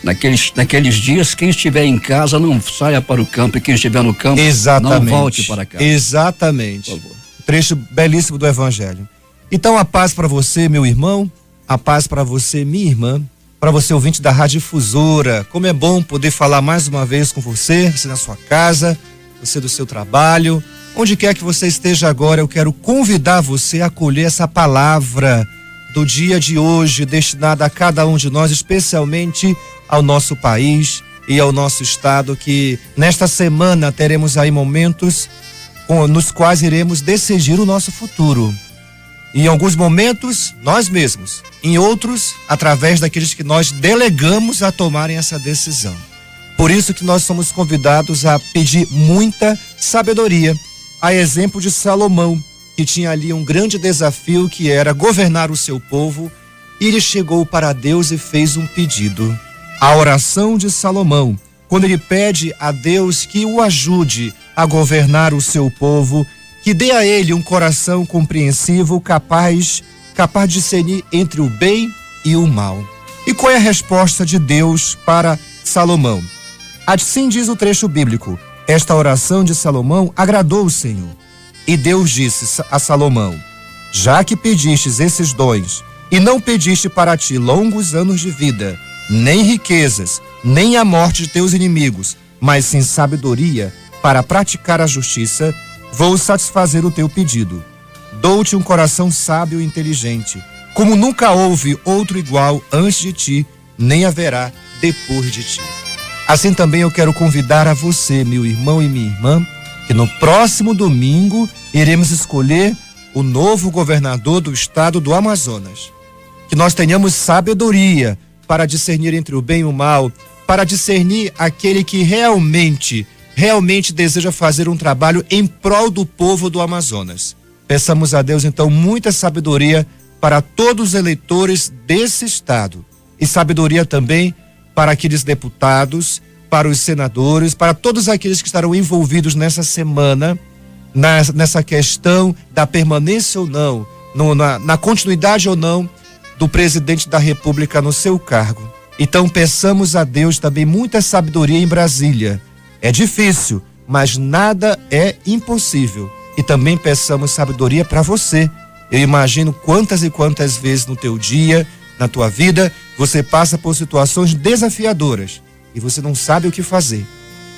Naqueles dias, quem estiver em casa não saia para o campo, e quem estiver no campo não volte para casa. Exatamente. Por favor. Trecho belíssimo do Evangelho. Então, a paz para você, meu irmão, a paz para você, minha irmã, para você, ouvinte da Rádio Difusora. Como é bom poder falar mais uma vez com você na sua casa, você do seu trabalho, onde quer que você esteja agora. Eu quero convidar você a acolher essa palavra do dia de hoje, destinada a cada um de nós, especialmente ao nosso país e ao nosso estado, que nesta semana teremos aí momentos nos quais iremos decidir o nosso futuro. Em alguns momentos, nós mesmos. Em outros, através daqueles que nós delegamos a tomarem essa decisão. Por isso que nós somos convidados a pedir muita sabedoria, a exemplo de Salomão, que tinha ali um grande desafio, que era governar o seu povo, e ele chegou para Deus e fez um pedido. A oração de Salomão, quando ele pede a Deus que o ajude a governar o seu povo, que dê a ele um coração compreensivo, capaz de discernir entre o bem e o mal. E qual é a resposta de Deus para Salomão? Assim diz o trecho bíblico: esta oração de Salomão agradou o Senhor. E Deus disse a Salomão: já que pedistes esses dons, e não pediste para ti longos anos de vida, nem riquezas, nem a morte de teus inimigos, mas sim sabedoria para praticar a justiça, vou satisfazer o teu pedido. Dou-te um coração sábio e inteligente, como nunca houve outro igual antes de ti, nem haverá depois de ti. Assim também eu quero convidar a você, meu irmão e minha irmã, que no próximo domingo iremos escolher o novo governador do estado do Amazonas. Que nós tenhamos sabedoria para discernir entre o bem e o mal, para discernir aquele que realmente deseja fazer um trabalho em prol do povo do Amazonas. Peçamos a Deus então muita sabedoria para todos os eleitores desse estado, e sabedoria também para aqueles deputados, para os senadores, para todos aqueles que estarão envolvidos nessa semana, nessa questão da permanência ou não, na continuidade ou não do presidente da República no seu cargo. Então peçamos a Deus também muita sabedoria em Brasília. É difícil, mas nada é impossível. E também peçamos sabedoria para você. Eu imagino quantas e quantas vezes no teu dia, na tua vida, você passa por situações desafiadoras e você não sabe o que fazer.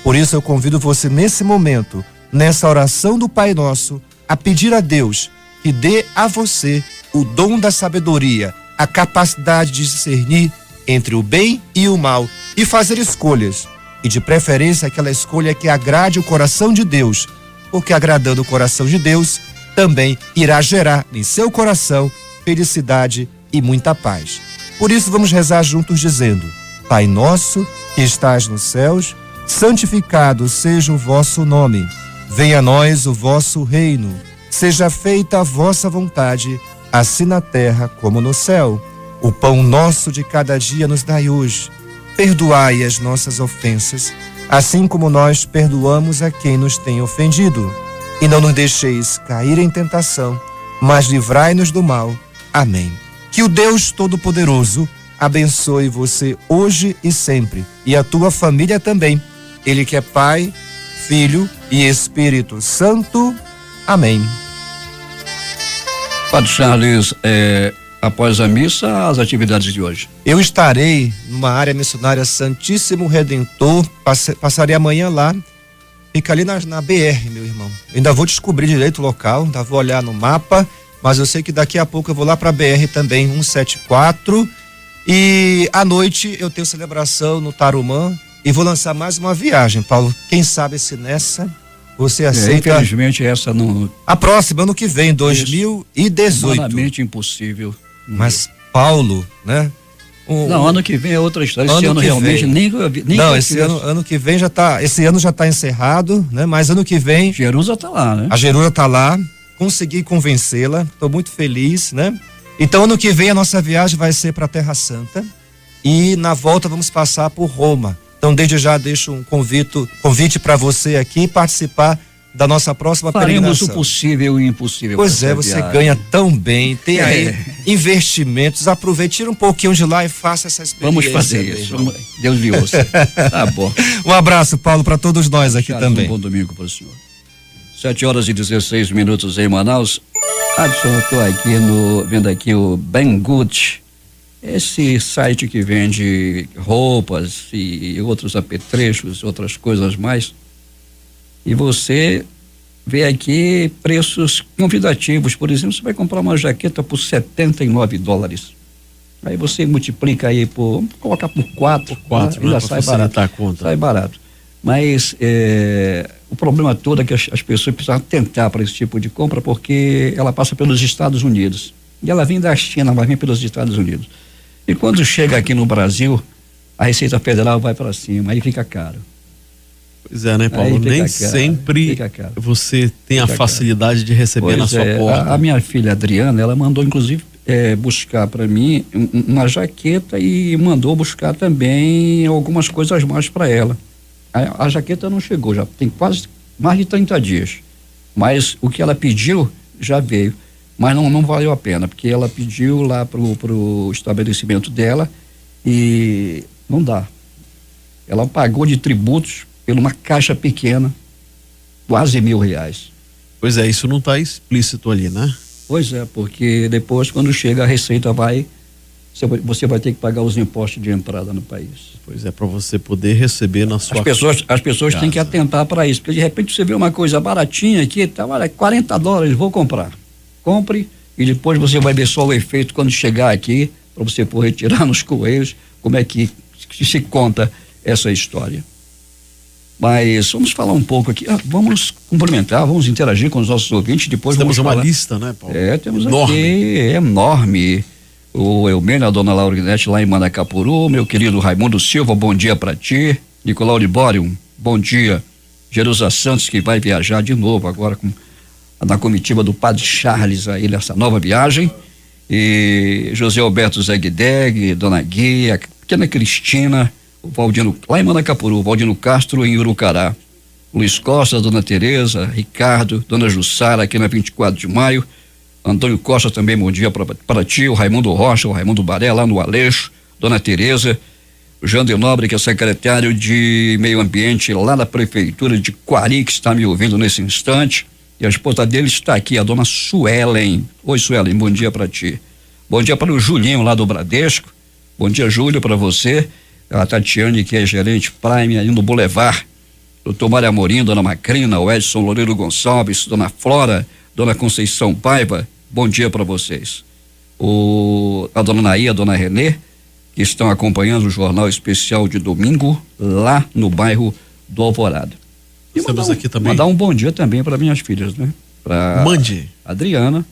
Por isso eu convido você nesse momento, nessa oração do Pai Nosso, a pedir a Deus que dê a você o dom da sabedoria, a capacidade de discernir entre o bem e o mal e fazer escolhas. E de preferência aquela escolha que agrade o coração de Deus, porque agradando o coração de Deus, também irá gerar em seu coração felicidade e muita paz. Por isso vamos rezar juntos dizendo: Pai nosso que estás nos céus, santificado seja o vosso nome. Venha a nós o vosso reino. Seja feita a vossa vontade, assim na terra como no céu. O pão nosso de cada dia nos dai hoje. Perdoai as nossas ofensas, assim como nós perdoamos a quem nos tem ofendido. E não nos deixeis cair em tentação, mas livrai-nos do mal. Amém. Que o Deus Todo-Poderoso abençoe você hoje e sempre, e a tua família também. Ele que é Pai, Filho e Espírito Santo. Amém. Padre Charles, após a missa, as atividades de hoje? Eu estarei numa área missionária Santíssimo Redentor, passarei amanhã lá, fica ali na BR, meu irmão. Eu ainda vou descobrir direito o local, ainda vou olhar no mapa, mas eu sei que daqui a pouco eu vou lá para a BR também, 174, e à noite eu tenho celebração no Tarumã e vou lançar mais uma viagem, Paulo. Quem sabe se nessa você aceita? Infelizmente essa não... A próxima, ano que vem, 2018. Humanamente impossível. Mas, Paulo, né? Não, ano que vem é outra história. Esse ano realmente nem não, ano que vem esse ano já está encerrado, né? Mas ano que vem... Jerusa tá lá, né? A Jerusa tá lá, consegui convencê-la, estou muito feliz, né? Então, ano que vem a nossa viagem vai ser para Terra Santa e na volta vamos passar por Roma. Então, desde já deixo um convite para você aqui participar da nossa próxima peregrinação. Faremos o possível e o impossível. Pois é, você ganha tão bem, tem aí investimentos, aproveite, tira um pouquinho de lá e faça essa experiência. Vamos fazer isso, Deus lhe ouça. Tá bom. Um abraço, Paulo, para todos nós aqui também. Um bom domingo para o senhor. 7h16 em Manaus. Adson, eu estou aqui vendo aqui o Banggood, esse site que vende roupas e outros apetrechos, outras coisas mais. E você vê aqui preços convidativos. Por exemplo, você vai comprar uma jaqueta por $79. Aí você multiplica aí colocar por 4, né? Já sai barato. A conta. Sai barato. Mas o problema todo é que as pessoas precisam atentar para esse tipo de compra, porque ela passa pelos Estados Unidos. E ela vem da China, mas vem pelos Estados Unidos. E quando chega aqui no Brasil, a Receita Federal vai para cima, aí fica caro. Pois é, né, Paulo? Nem sempre você tem a facilidade de receber na sua porta. A minha filha Adriana, ela mandou inclusive buscar para mim uma jaqueta e mandou buscar também algumas coisas mais para ela. A jaqueta não chegou, já tem quase mais de 30 dias. Mas o que ela pediu já veio. Mas não valeu a pena, porque ela pediu lá pro estabelecimento dela e não dá. Ela pagou de tributos por uma caixa pequena, quase R$1.000. Pois é, isso não está explícito ali, né? Pois é, porque depois quando chega a Receita você vai ter que pagar os impostos de entrada no país. Pois é, para você poder receber na sua As pessoas têm que atentar para isso, porque de repente você vê uma coisa baratinha aqui, tá, olha, $40, vou comprar. Compre e depois você vai ver só o efeito quando chegar aqui, para você poder retirar nos correios, como é que se conta essa história. Mas vamos falar um pouco aqui, vamos cumprimentar, vamos interagir com os nossos ouvintes, depois temos uma lista, né, Paulo? Temos enorme. Aqui, enorme. O Eumênio, a dona Laurinete lá em Manacapuru, meu querido Raimundo Silva, bom dia para ti. Nicolau Libório, bom dia. Jerusa Santos, que vai viajar de novo agora na comitiva do Padre Charles aí nessa nova viagem. E José Alberto Zegdeg, dona Guia, a pequena Cristina, o Valdino, lá em Manacapuru, Valdino Castro em Urucará, Luiz Costa, dona Tereza, Ricardo, dona Jussara aqui na 24 de maio, Antônio Costa também, bom dia para ti, o Raimundo Rocha, o Raimundo Baré lá no Aleixo, dona Tereza, o Jander Nobre, que é secretário de Meio Ambiente lá da Prefeitura de Quari, que está me ouvindo nesse instante, e a esposa dele está aqui, a dona Suelen. Oi, Suelen, bom dia para ti. Bom dia para o Julinho lá do Bradesco, bom dia, Júlio, para você. A Tatiane, que é gerente Prime aí no Boulevard, doutor Mário Amorim, dona Macrina, o Edson Loureiro Gonçalves, dona Flora, dona Conceição Paiva, bom dia para vocês. A dona Naí, a dona Renê, que estão acompanhando o Jornal Especial de domingo, lá no bairro do Alvorada. E estamos aqui também. Mandar um bom dia também para minhas filhas, né? Mande. Adriana,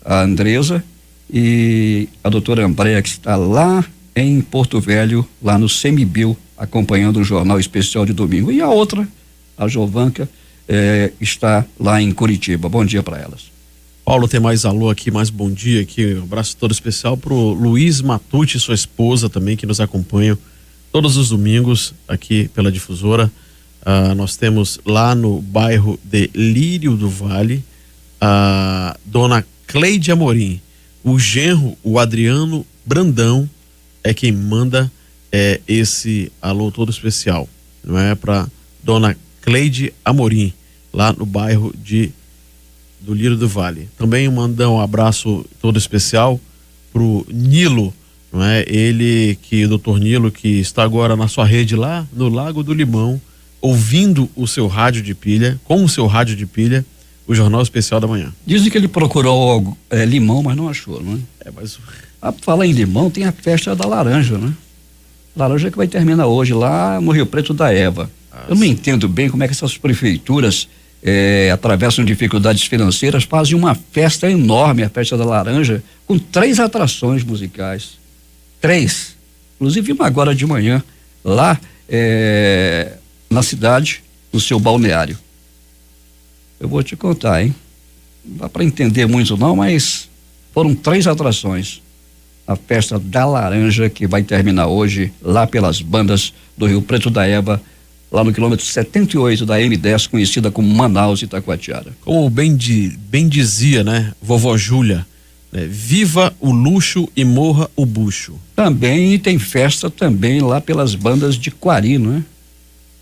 a Andresa e a doutora Andréa, que está lá em Porto Velho, lá no Semibio, acompanhando o Jornal Especial de domingo. E a outra, a Jovanca, está lá em Curitiba. Bom dia para elas. Paulo, tem mais alô aqui, mais bom dia aqui, um abraço todo especial pro Luiz Matucci, sua esposa também, que nos acompanham todos os domingos aqui pela Difusora. Nós temos lá no bairro de Lírio do Vale a dona Cleide Amorim, o genro, o Adriano Brandão, é quem manda esse alô todo especial, não é? Para dona Cleide Amorim, lá no bairro do Lírio do Vale. Também mandar um abraço todo especial pro Nilo, não é? Ele que, o doutor Nilo, que está agora na sua rede lá no Lago do Limão, ouvindo o seu rádio de pilha, com o seu rádio de pilha, o Jornal Especial da Manhã. Dizem que ele procurou limão, mas não achou, não é? Mas Falar em limão, tem a festa da laranja, né? Laranja que vai terminar hoje lá no Rio Preto da Eva. Eu não entendo bem como é que essas prefeituras atravessam dificuldades financeiras, fazem uma festa enorme, a festa da laranja, com 3 atrações musicais. 3. Inclusive uma agora de manhã, lá na cidade, no seu balneário. Eu vou te contar, hein? Não dá para entender muito não, mas foram 3 atrações. A festa da laranja, que vai terminar hoje lá pelas bandas do Rio Preto da Eva, lá no quilômetro 78 da M10, conhecida como Manaus Itacoatiara. Como bem dizia, né, vovó Júlia, né, viva o luxo e morra o bucho. Também tem festa também lá pelas bandas de Quari, não é?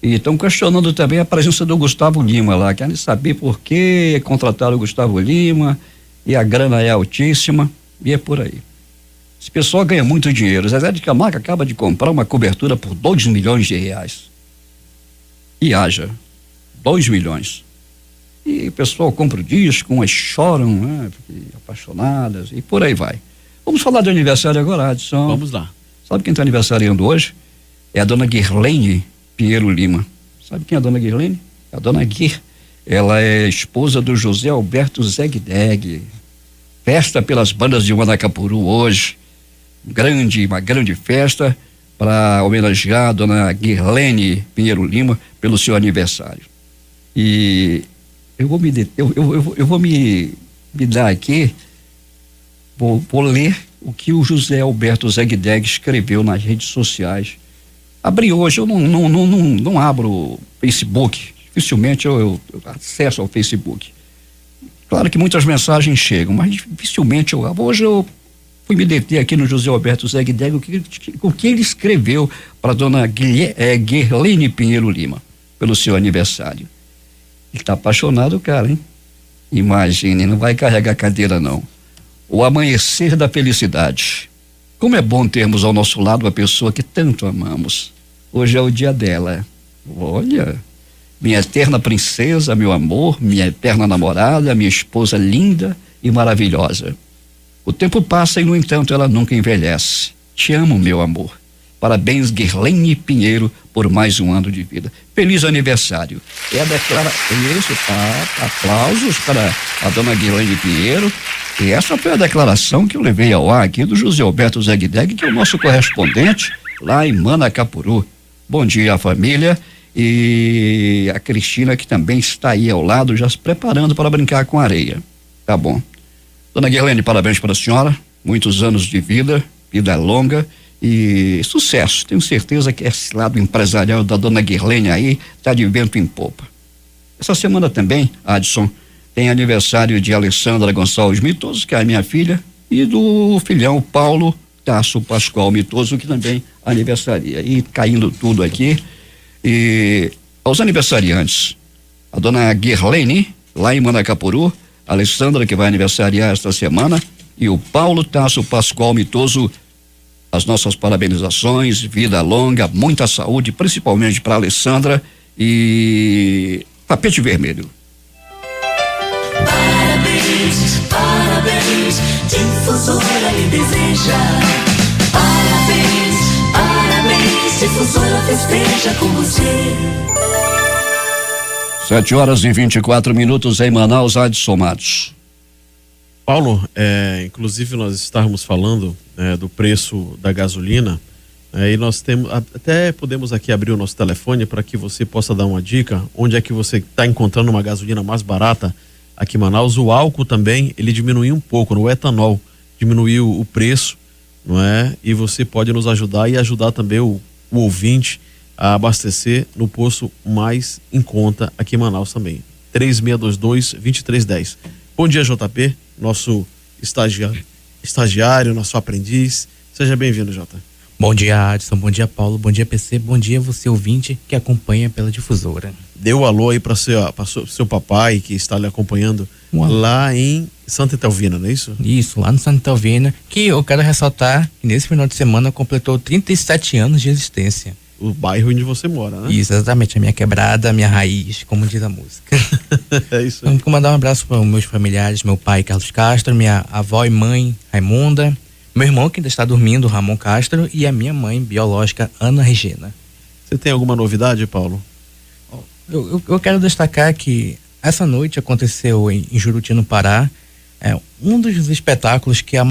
E estão questionando também a presença do Gustavo Lima lá, querem saber por que contrataram o Gustavo Lima, e a grana é altíssima, e é por aí. Esse pessoal ganha muito dinheiro. Zezé de Camargo acaba de comprar uma cobertura por R$2 milhões. E haja, 2 milhões. E o pessoal compra o disco, umas choram, né? Apaixonadas, e por aí vai. Vamos falar de aniversário agora, Adson. Vamos lá. Sabe quem está aniversariando hoje? É a dona Guirlene Pinheiro Lima. Sabe quem é a dona Guirlene? A dona Guir. Ela é esposa do José Alberto Zegdeg. Festa pelas bandas de Manacapuru hoje. Uma grande festa para homenagear a dona Guirlene Pinheiro Lima pelo seu aniversário. E eu vou me dar aqui, vou ler o que o José Alberto Zegdeg escreveu nas redes sociais. Abri hoje, eu não abro Facebook, dificilmente eu acesso ao Facebook. Claro que muitas mensagens chegam, mas dificilmente eu abro. Hoje eu fui me deter aqui no José Alberto Zegdeg, o que ele escreveu para dona Guirlene Pinheiro Lima, pelo seu aniversário. Ele está apaixonado, cara, hein? Imagine, não vai carregar cadeira, não. O amanhecer da felicidade. Como é bom termos ao nosso lado uma pessoa que tanto amamos. Hoje é o dia dela. Olha, minha eterna princesa, meu amor, minha eterna namorada, minha esposa linda e maravilhosa. O tempo passa e, no entanto, ela nunca envelhece. Te amo, meu amor. Parabéns, Guirlene Pinheiro, por mais um ano de vida. Feliz aniversário. Aplausos para a dona Guirlene Pinheiro. E essa foi a declaração que eu levei ao ar aqui do José Alberto Zegdeg, que é o nosso correspondente lá em Manacapuru. Bom dia, família. E a Cristina, que também está aí ao lado, já se preparando para brincar com areia. Tá bom. Dona Guirlene, parabéns para a senhora. Muitos anos de vida longa e sucesso. Tenho certeza que esse lado empresarial da dona Guirlene aí está de vento em popa. Essa semana também, Adson, tem aniversário de Alessandra Gonçalves Mitoso, que é a minha filha, e do filhão Paulo Tasso Pascoal Mitoso, que também aniversaria. E caindo tudo aqui. E aos aniversariantes, a dona Guirlene, lá em Manacapuru, a Alessandra, que vai aniversariar esta semana, e o Paulo Tasso Pascoal Mitoso, as nossas parabenizações, vida longa, muita saúde, principalmente para a Alessandra, e tapete vermelho. Parabéns, parabéns, Difusora lhe deseja. Parabéns, parabéns, Difusora festeja com você. 7h24 em Manaus, Adson Matos. Paulo, inclusive nós estávamos falando do preço da gasolina, e nós temos, até podemos aqui abrir o nosso telefone para que você possa dar uma dica, onde é que você está encontrando uma gasolina mais barata aqui em Manaus. O álcool também, ele diminuiu um pouco, no etanol diminuiu o preço, não é? E você pode nos ajudar e ajudar também o ouvinte a abastecer no posto mais em conta aqui em Manaus também. 3622-2310. Bom dia, JP, nosso estagiário, nosso aprendiz. Seja bem-vindo, Jota. Bom dia, Adson, bom dia, Paulo, bom dia, PC, bom dia você ouvinte que acompanha pela difusora. Dê o alô aí para seu papai que está lhe acompanhando lá em Santa Etelvina, não é isso? Isso, lá no Santa Etelvina, que eu quero ressaltar que nesse final de semana completou 37 anos de existência. O bairro onde você mora, né? Isso, exatamente, a minha quebrada, a minha raiz, como diz a música. É isso aí. Então, vou mandar um abraço para os meus familiares, meu pai Carlos Castro, minha avó e mãe Raimunda, meu irmão que ainda está dormindo, Ramon Castro, e a minha mãe biológica, Ana Regina. Você tem alguma novidade, Paulo? Eu quero destacar que essa noite aconteceu em Juruti, no Pará, um dos espetáculos que a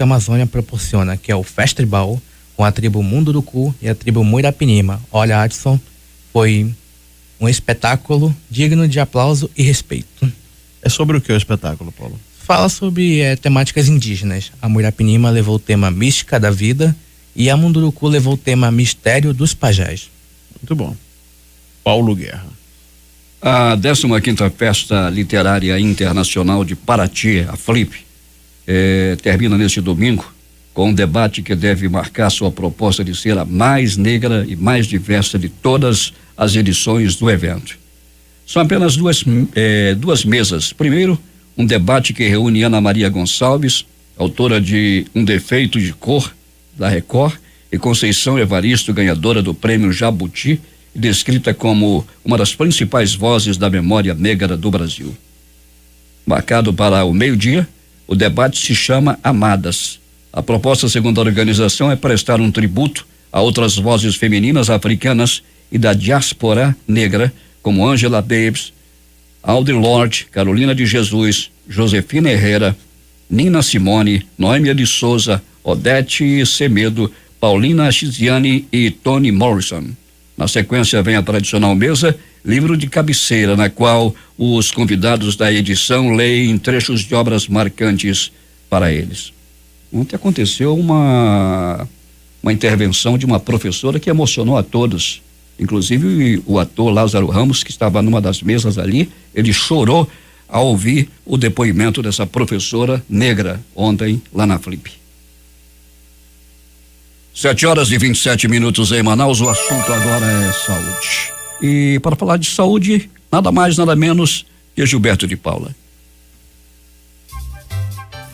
Amazônia proporciona, que é o Festival, com a tribo Munduruku e a tribo Muirapinima. Olha, Adson, foi um espetáculo digno de aplauso e respeito. É sobre o que o espetáculo, Paulo? Fala sobre temáticas indígenas. A Muirapinima levou o tema Mística da Vida e a Munduruku levou o tema Mistério dos Pajés. Muito bom. Paulo Guerra. A 15ª Festa Literária Internacional de Paraty, a FLIP, termina neste domingo com um debate que deve marcar sua proposta de ser a mais negra e mais diversa de todas as edições do evento. São apenas duas mesas. Primeiro, um debate que reúne Ana Maria Gonçalves, autora de Um Defeito de Cor, da Record, e Conceição Evaristo, ganhadora do Prêmio Jabuti, descrita como uma das principais vozes da memória negra do Brasil. Marcado para o meio-dia, o debate se chama Amadas. A proposta, segundo a organização, é prestar um tributo a outras vozes femininas africanas e da diáspora negra, como Angela Davis, Audre Lorde, Carolina de Jesus, Josefina Herrera, Nina Simone, Noêmia de Souza, Odete Semedo, Paulina Chiziane e Toni Morrison. Na sequência vem a tradicional mesa, livro de cabeceira, na qual os convidados da edição leem trechos de obras marcantes para eles. Ontem aconteceu uma intervenção de uma professora que emocionou a todos. Inclusive o ator Lázaro Ramos, que estava numa das mesas ali, ele chorou ao ouvir o depoimento dessa professora negra ontem lá na FLIP. 7h27 em Manaus. O assunto agora é saúde. E para falar de saúde, nada mais, nada menos que Gilberto de Paula.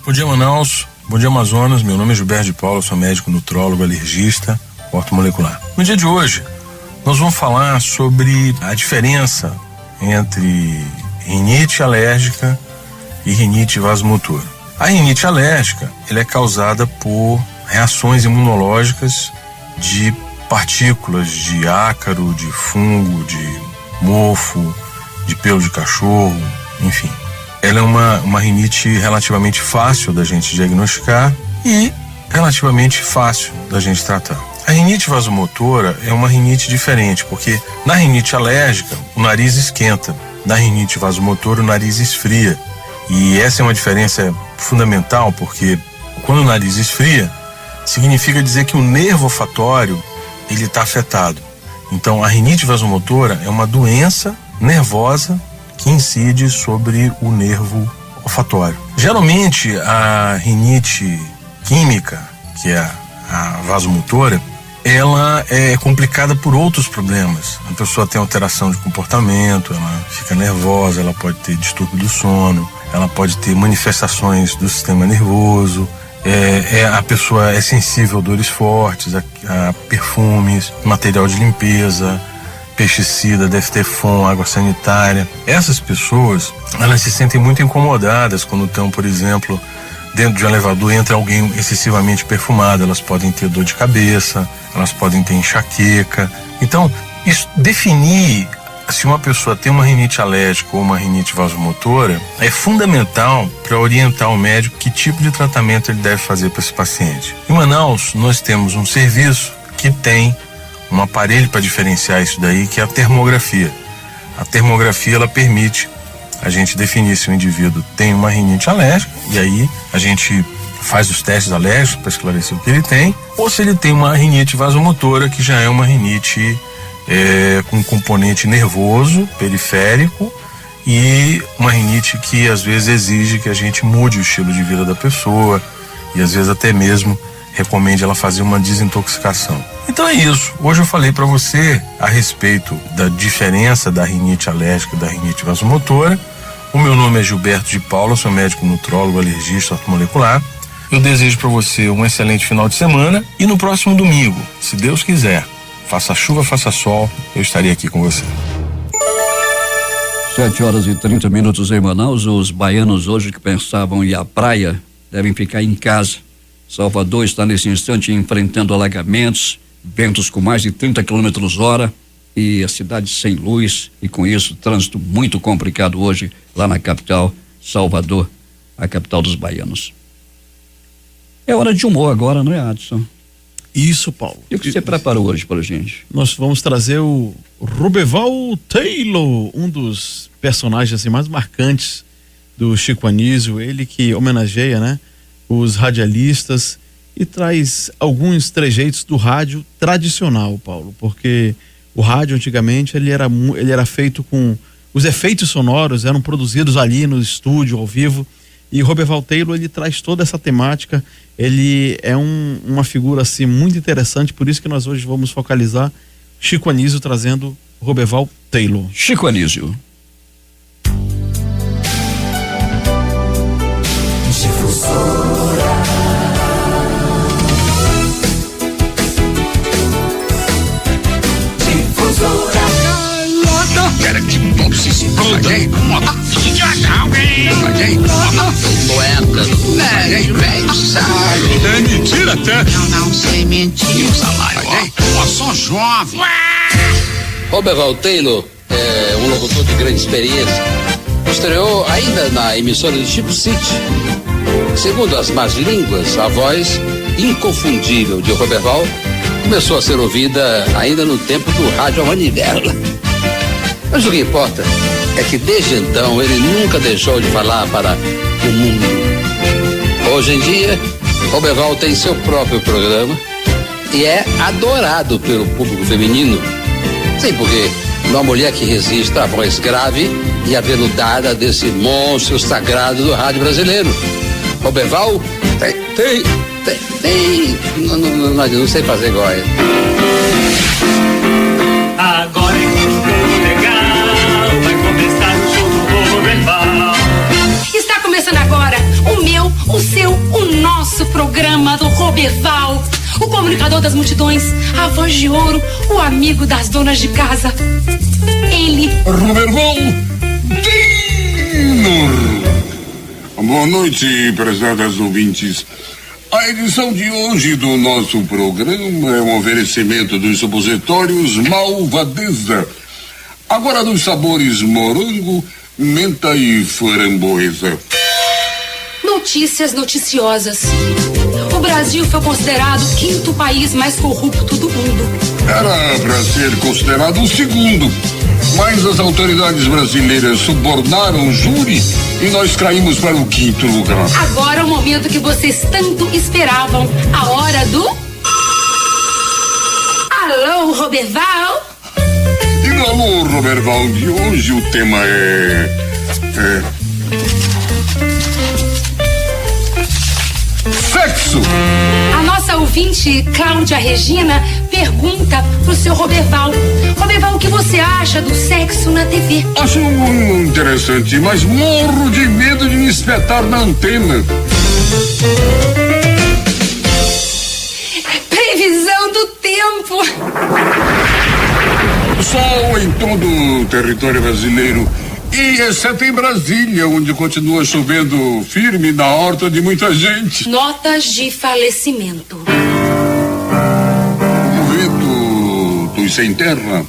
Bom dia, Manaus. Bom dia, Amazonas. Meu nome é Gilberto de Paula, sou médico nutrólogo, alergista, ortomolecular. No dia de hoje, nós vamos falar sobre a diferença entre rinite alérgica e rinite vasomotora. A rinite alérgica, ela é causada por reações imunológicas de partículas de ácaro, de fungo, de mofo, de pelo de cachorro, enfim. Ela é uma rinite relativamente fácil da gente diagnosticar e relativamente fácil da gente tratar. A rinite vasomotora é uma rinite diferente, porque na rinite alérgica o nariz esquenta, na rinite vasomotora o nariz esfria. E essa é uma diferença fundamental, porque quando o nariz esfria, significa dizer que o nervo olfatório ele está afetado. Então a rinite vasomotora é uma doença nervosa que incide sobre o nervo olfatório. Geralmente a rinite química, que é a vasomotora, ela é complicada por outros problemas. A pessoa tem alteração de comportamento, ela fica nervosa, ela pode ter distúrbio do sono, ela pode ter manifestações do sistema nervoso, a pessoa é sensível a dores fortes, a perfumes, material de limpeza, pesticida, Deftefon, água sanitária. Essas pessoas, elas se sentem muito incomodadas quando estão, por exemplo, dentro de um elevador, entra alguém excessivamente perfumado, elas podem ter dor de cabeça, elas podem ter enxaqueca. Então, definir se uma pessoa tem uma rinite alérgica ou uma rinite vasomotora é fundamental para orientar o médico que tipo de tratamento ele deve fazer para esse paciente. Em Manaus, nós temos um serviço que tem um aparelho para diferenciar isso daí, que é a termografia. A termografia, ela permite a gente definir se o indivíduo tem uma rinite alérgica, e aí a gente faz os testes alérgicos para esclarecer o que ele tem, ou se ele tem uma rinite vasomotora, que já é uma rinite com componente nervoso, periférico, e uma rinite que às vezes exige que a gente mude o estilo de vida da pessoa, e às vezes até mesmo recomende ela fazer uma desintoxicação. Então é isso. Hoje eu falei para você a respeito da diferença da rinite alérgica e da rinite vasomotora. O meu nome é Gilberto de Paula, sou médico nutrólogo, alergista ortomolecular. Eu desejo para você um excelente final de semana e no próximo domingo, se Deus quiser, faça chuva, faça sol, eu estarei aqui com você. 7h30 em Manaus. Os baianos hoje que pensavam em ir à praia devem ficar em casa. Salvador está nesse instante enfrentando alagamentos, ventos com mais de 30 km/h e a cidade sem luz, e com isso trânsito muito complicado hoje lá na capital, Salvador, a capital dos baianos. É hora de humor agora, não é, Adson? Isso, Paulo. E o que você preparou hoje pra gente? Nós vamos trazer o Roberval Taylor, um dos personagens assim, mais marcantes do Chico Anísio, ele que homenageia, né, os radialistas e traz alguns trejeitos do rádio tradicional, Paulo, porque o rádio antigamente ele era feito com os efeitos sonoros, eram produzidos ali no estúdio, ao vivo, e Roberval Taylor ele traz toda essa temática. Ele é uma figura assim muito interessante, por isso que nós hoje vamos focalizar Chico Anísio trazendo Roberval Taylor. Chico Anísio. Quero que tudo se exploda. Velho, sabe? É mentira até. Eu não sei mentir. O salário, ó, sou jovem. Roberval Taylor é um locutor de grande experiência. Estreou ainda na emissora de Chico City. Segundo as más línguas, a voz inconfundível de Roberval começou a ser ouvida ainda no tempo do rádio a manivela. Mas o que importa é que desde então ele nunca deixou de falar para o mundo. Hoje em dia, Roberval tem seu próprio programa e é adorado pelo público feminino. Sim, porque uma mulher que resista à voz grave e aveludada desse monstro sagrado do rádio brasileiro. Roberval tem. Não sei fazer igual. Agora é tudo legal, vai começar o show do Roberval. Está começando agora o meu, o seu, o nosso programa do Roberval. O comunicador das multidões, a voz de ouro, o amigo das donas de casa. Ele. Roberval Taylor. Boa noite, prezadas ouvintes. A edição de hoje do nosso programa é um oferecimento dos supositórios Malvadeza. Agora nos sabores morango, menta e framboesa. Notícias noticiosas. O Brasil foi considerado o 5º país mais corrupto do mundo. Era para ser considerado o 2º, mas as autoridades brasileiras subornaram o júri e nós caímos para o 5º lugar. Agora é o momento que vocês tanto esperavam, a hora do... Alô, Roberval? E no Alô, Roberval de hoje o tema é sexo. A nossa ouvinte, Cláudia Regina, pergunta pro seu Roberval. Roberval, o que você acha do sexo na TV? Acho interessante, mas morro de medo de me espetar na antena. Previsão do tempo. Sol em todo o território brasileiro, e exceto em Brasília, onde continua chovendo firme na horta de muita gente. Notas de falecimento. O movimento dos Sem Terra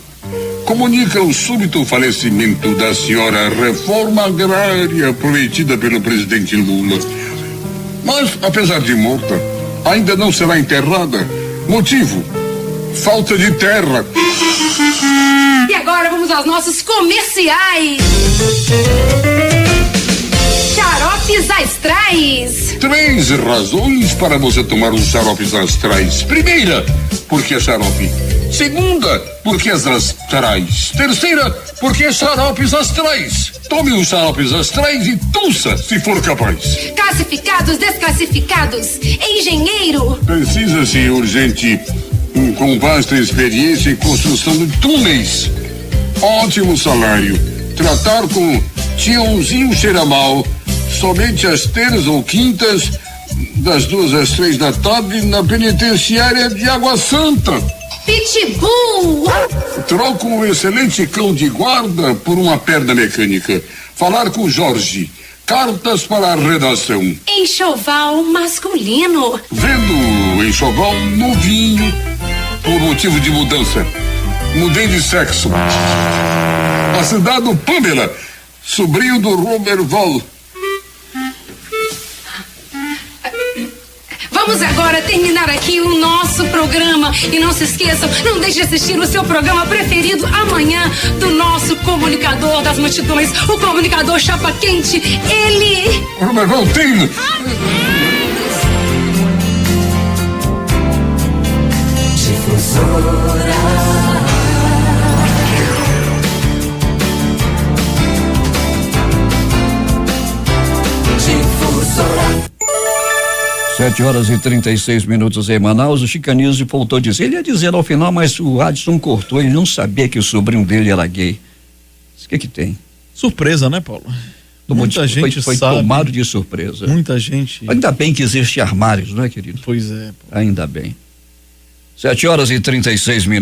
comunica o súbito falecimento da senhora reforma agrária prometida pelo presidente Lula. Mas, apesar de morta, ainda não será enterrada. Motivo: falta de terra. E agora vamos aos nossos comerciais. Xaropes Astrais. 3 razões para você tomar os xaropes astrais. Primeira, porque é xarope. Segunda, porque é astrais. Terceira, porque é xaropes astrais. Tome os xaropes astrais e tussa, se for capaz. Classificados, desclassificados. Engenheiro. Precisa-se urgente, com vasta experiência em construção de túneis. Ótimo salário. Tratar com Tiãozinho cheira mal, somente às terças ou quintas, das 2 às 3 da tarde, na penitenciária de Água Santa. Pitbull. Troco um excelente cão de guarda por uma perna mecânica. Falar com Jorge. Cartas para a redação. Enxoval masculino. Vendo enxoval novinho, por motivo de mudança. Mudei de sexo. Acidado Pamela, sobrinho do Roberval. Vamos agora terminar aqui o nosso programa. E não se esqueçam, não deixe de assistir o seu programa preferido amanhã, do nosso comunicador das multidões, o comunicador Chapa Quente, ele... Roberval tem... Difusora. 7h36 em Manaus. O Chicanismo voltou a dizer, ele ia dizer ao final, mas o Adson cortou, ele não sabia que o sobrinho dele era gay. O que tem? Surpresa, né, Paulo? Muita gente foi sabe. Tomado de surpresa. Muita gente. Ainda bem que existem armários, não é, querido? Pois é. Ainda bem. 7h36 em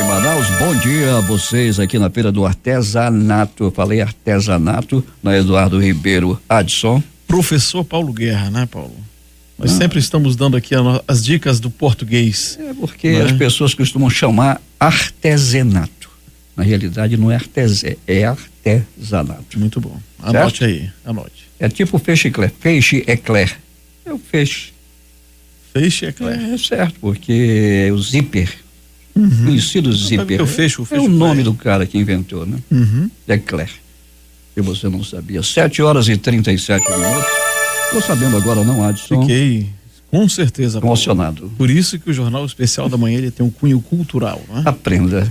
Manaus. Bom dia a vocês aqui na Feira do Artesanato. Eu falei artesanato, na Eduardo Ribeiro Adson. Professor Paulo Guerra, né, Paulo? Nós sempre estamos dando aqui as dicas do português. É porque as pessoas costumam chamar artesanato. Na realidade não é artesé, é artesanato. Muito bom. Anote certo? Aí, anote. É tipo feixe eclair. Feixe eclair. É o feixe. Feixe eclair. É certo, porque o zíper, conhecido zíper, é o nome do cara que inventou, né? Eclair. E você não sabia. 7h37. Tô sabendo agora, não, Adson? Fiquei, com certeza, emocionado. Por isso que o Jornal Especial da Manhã ele tem um cunho cultural, né? Aprenda.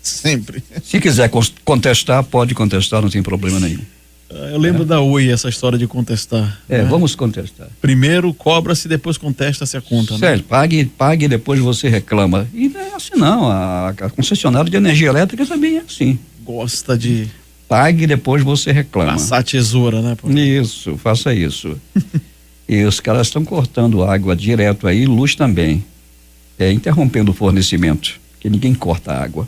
Sempre. Se quiser contestar, pode contestar, não tem problema nenhum. Eu lembro da Oi, essa história de contestar. Né? Vamos contestar. Primeiro cobra-se, depois contesta-se a conta, certo, né? Pague, depois você reclama. E não é assim não, a concessionária de energia elétrica também é assim. Gosta de... Pague, depois você reclama. Passar a tesoura, né? Paulo? Isso, faça isso. E os caras estão cortando água direto aí, luz também. Interrompendo o fornecimento, porque ninguém corta água.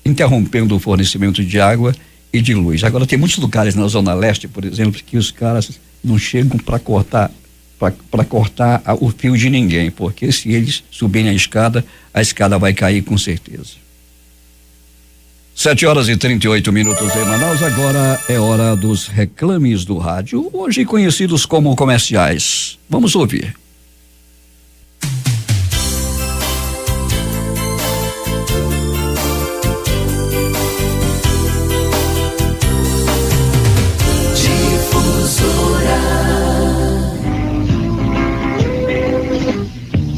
Interrompendo o fornecimento de água e de luz. Agora tem muitos lugares na Zona Leste, por exemplo, que os caras não chegam para cortar o fio de ninguém, porque se eles subirem a escada vai cair com certeza. 7h38 em Manaus. Agora é hora dos reclames do rádio, hoje conhecidos como comerciais. Vamos ouvir.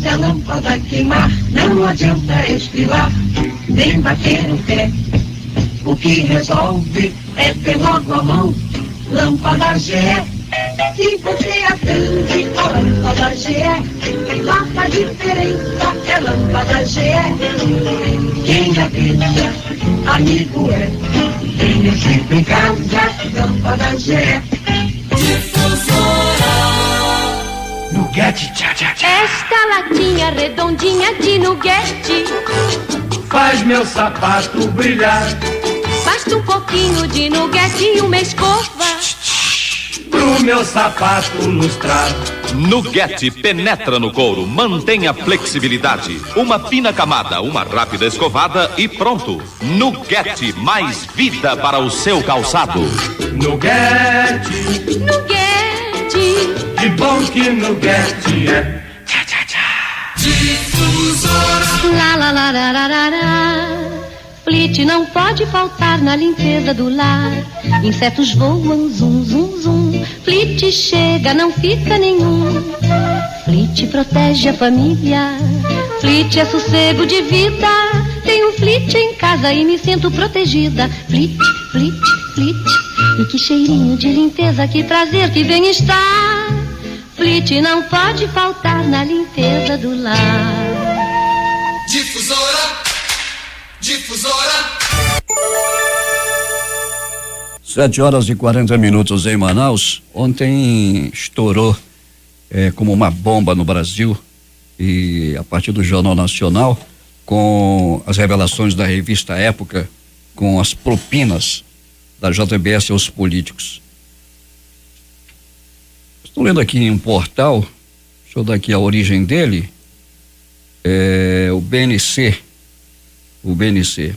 Se a lâmpada queimar, não adianta espilar, nem bater no pé. O que resolve é ter logo a mão, lâmpada GE. Se você atende a lâmpada GE, lá a diferença é lâmpada GE. Quem acredita, amigo é. Tenha sempre em casa, lâmpada GE. Difusora. Nuguete, tchá, tchá, tchá. Esta latinha redondinha de nuguete faz meu sapato brilhar. Basta um pouquinho de nuguete e uma escova pro meu sapato lustrar. Nuguete penetra no couro, mantém a flexibilidade. Uma fina camada, uma rápida escovada e pronto. Nuguete, mais vida para o seu calçado. Nuguete, nuguete, que bom que nuguete é. Tchá, tchá, tchá. Difusora. La la la la la la la. Flit não pode faltar na limpeza do lar. Insetos voam, zum, zum, zum. Flit chega, não fica nenhum. Flit protege a família. Flit é sossego de vida. Tenho Flit em casa e me sinto protegida. Flit, Flit, Flit. E que cheirinho de limpeza, que prazer, que bem-estar. Flit não pode faltar na limpeza do lar. Difusora, difusora. 7h40 em Manaus. Ontem estourou como uma bomba no Brasil, e a partir do Jornal Nacional, com as revelações da revista Época, com as propinas da JBS aos políticos. Estou lendo aqui em um portal, deixa eu dar aqui a origem dele, o BNC. O BNC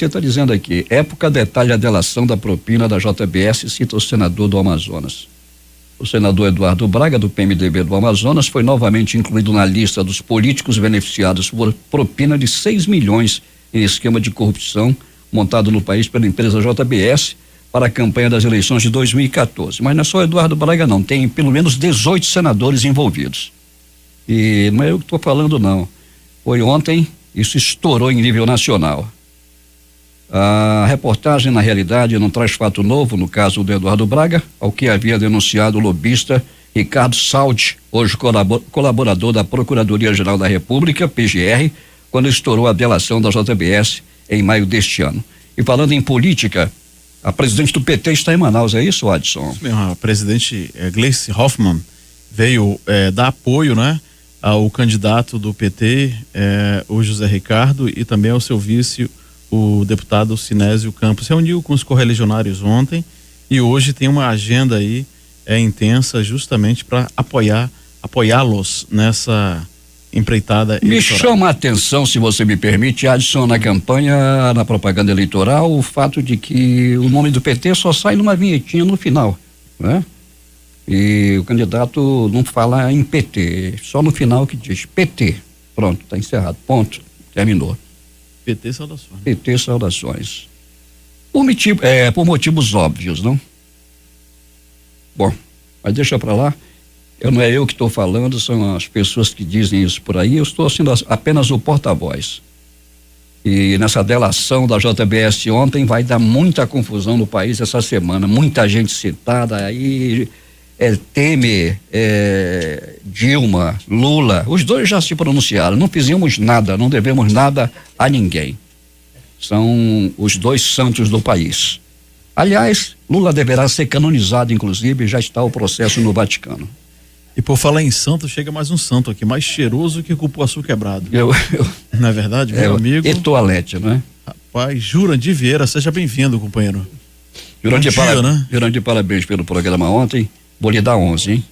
está dizendo aqui: Época detalha a delação da propina da JBS e cita o senador do Amazonas. O senador Eduardo Braga, do PMDB do Amazonas, foi novamente incluído na lista dos políticos beneficiados por propina de 6 milhões em esquema de corrupção montado no país pela empresa JBS para a campanha das eleições de 2014. Mas não é só Eduardo Braga, não. Tem pelo menos 18 senadores envolvidos. E não é eu que estou falando, não. Foi ontem, isso estourou em nível nacional. A reportagem, na realidade, não traz fato novo no caso do Eduardo Braga, ao que havia denunciado o lobista Ricardo Saldi, hoje colaborador da Procuradoria-Geral da República, PGR, quando estourou a delação da JBS em maio deste ano. E falando em política, a presidente do PT está em Manaus, é isso, Adson? A presidente Gleice Hoffmann veio dar apoio, né, ao candidato do PT, o José Ricardo, e também ao seu vice, o deputado Sinésio Campos. Reuniu com os correligionários ontem e hoje tem uma agenda aí intensa justamente para apoiá-los nessa empreitada eleitoral. Me chama a atenção, se você me permite, Adson, na campanha, na propaganda eleitoral, o fato de que o nome do PT só sai numa vinhetinha no final, né? E o candidato não fala em PT, só no final que diz PT. Pronto, está encerrado, ponto, terminou. PT saudações. PT saudações. Por motivos óbvios, não? Bom, mas deixa pra lá. Não é eu que estou falando, são as pessoas que dizem isso por aí. Eu estou sendo apenas o porta-voz. E nessa delação da JBS ontem vai dar muita confusão no país essa semana. Muita gente citada aí. Temer, Dilma, Lula, os dois já se pronunciaram. Não fizemos nada, não devemos nada a ninguém. São os dois santos do país. Aliás, Lula deverá ser canonizado, inclusive, já está o processo no Vaticano. E por falar em santo, chega mais um santo aqui, mais cheiroso que cupuaçu quebrado. Não é verdade, meu amigo? E toalete, não é? Rapaz, Jurandir Vieira, seja bem-vindo, companheiro. Jurandir, parabéns pelo programa ontem. Vou lhe dar 11, hein?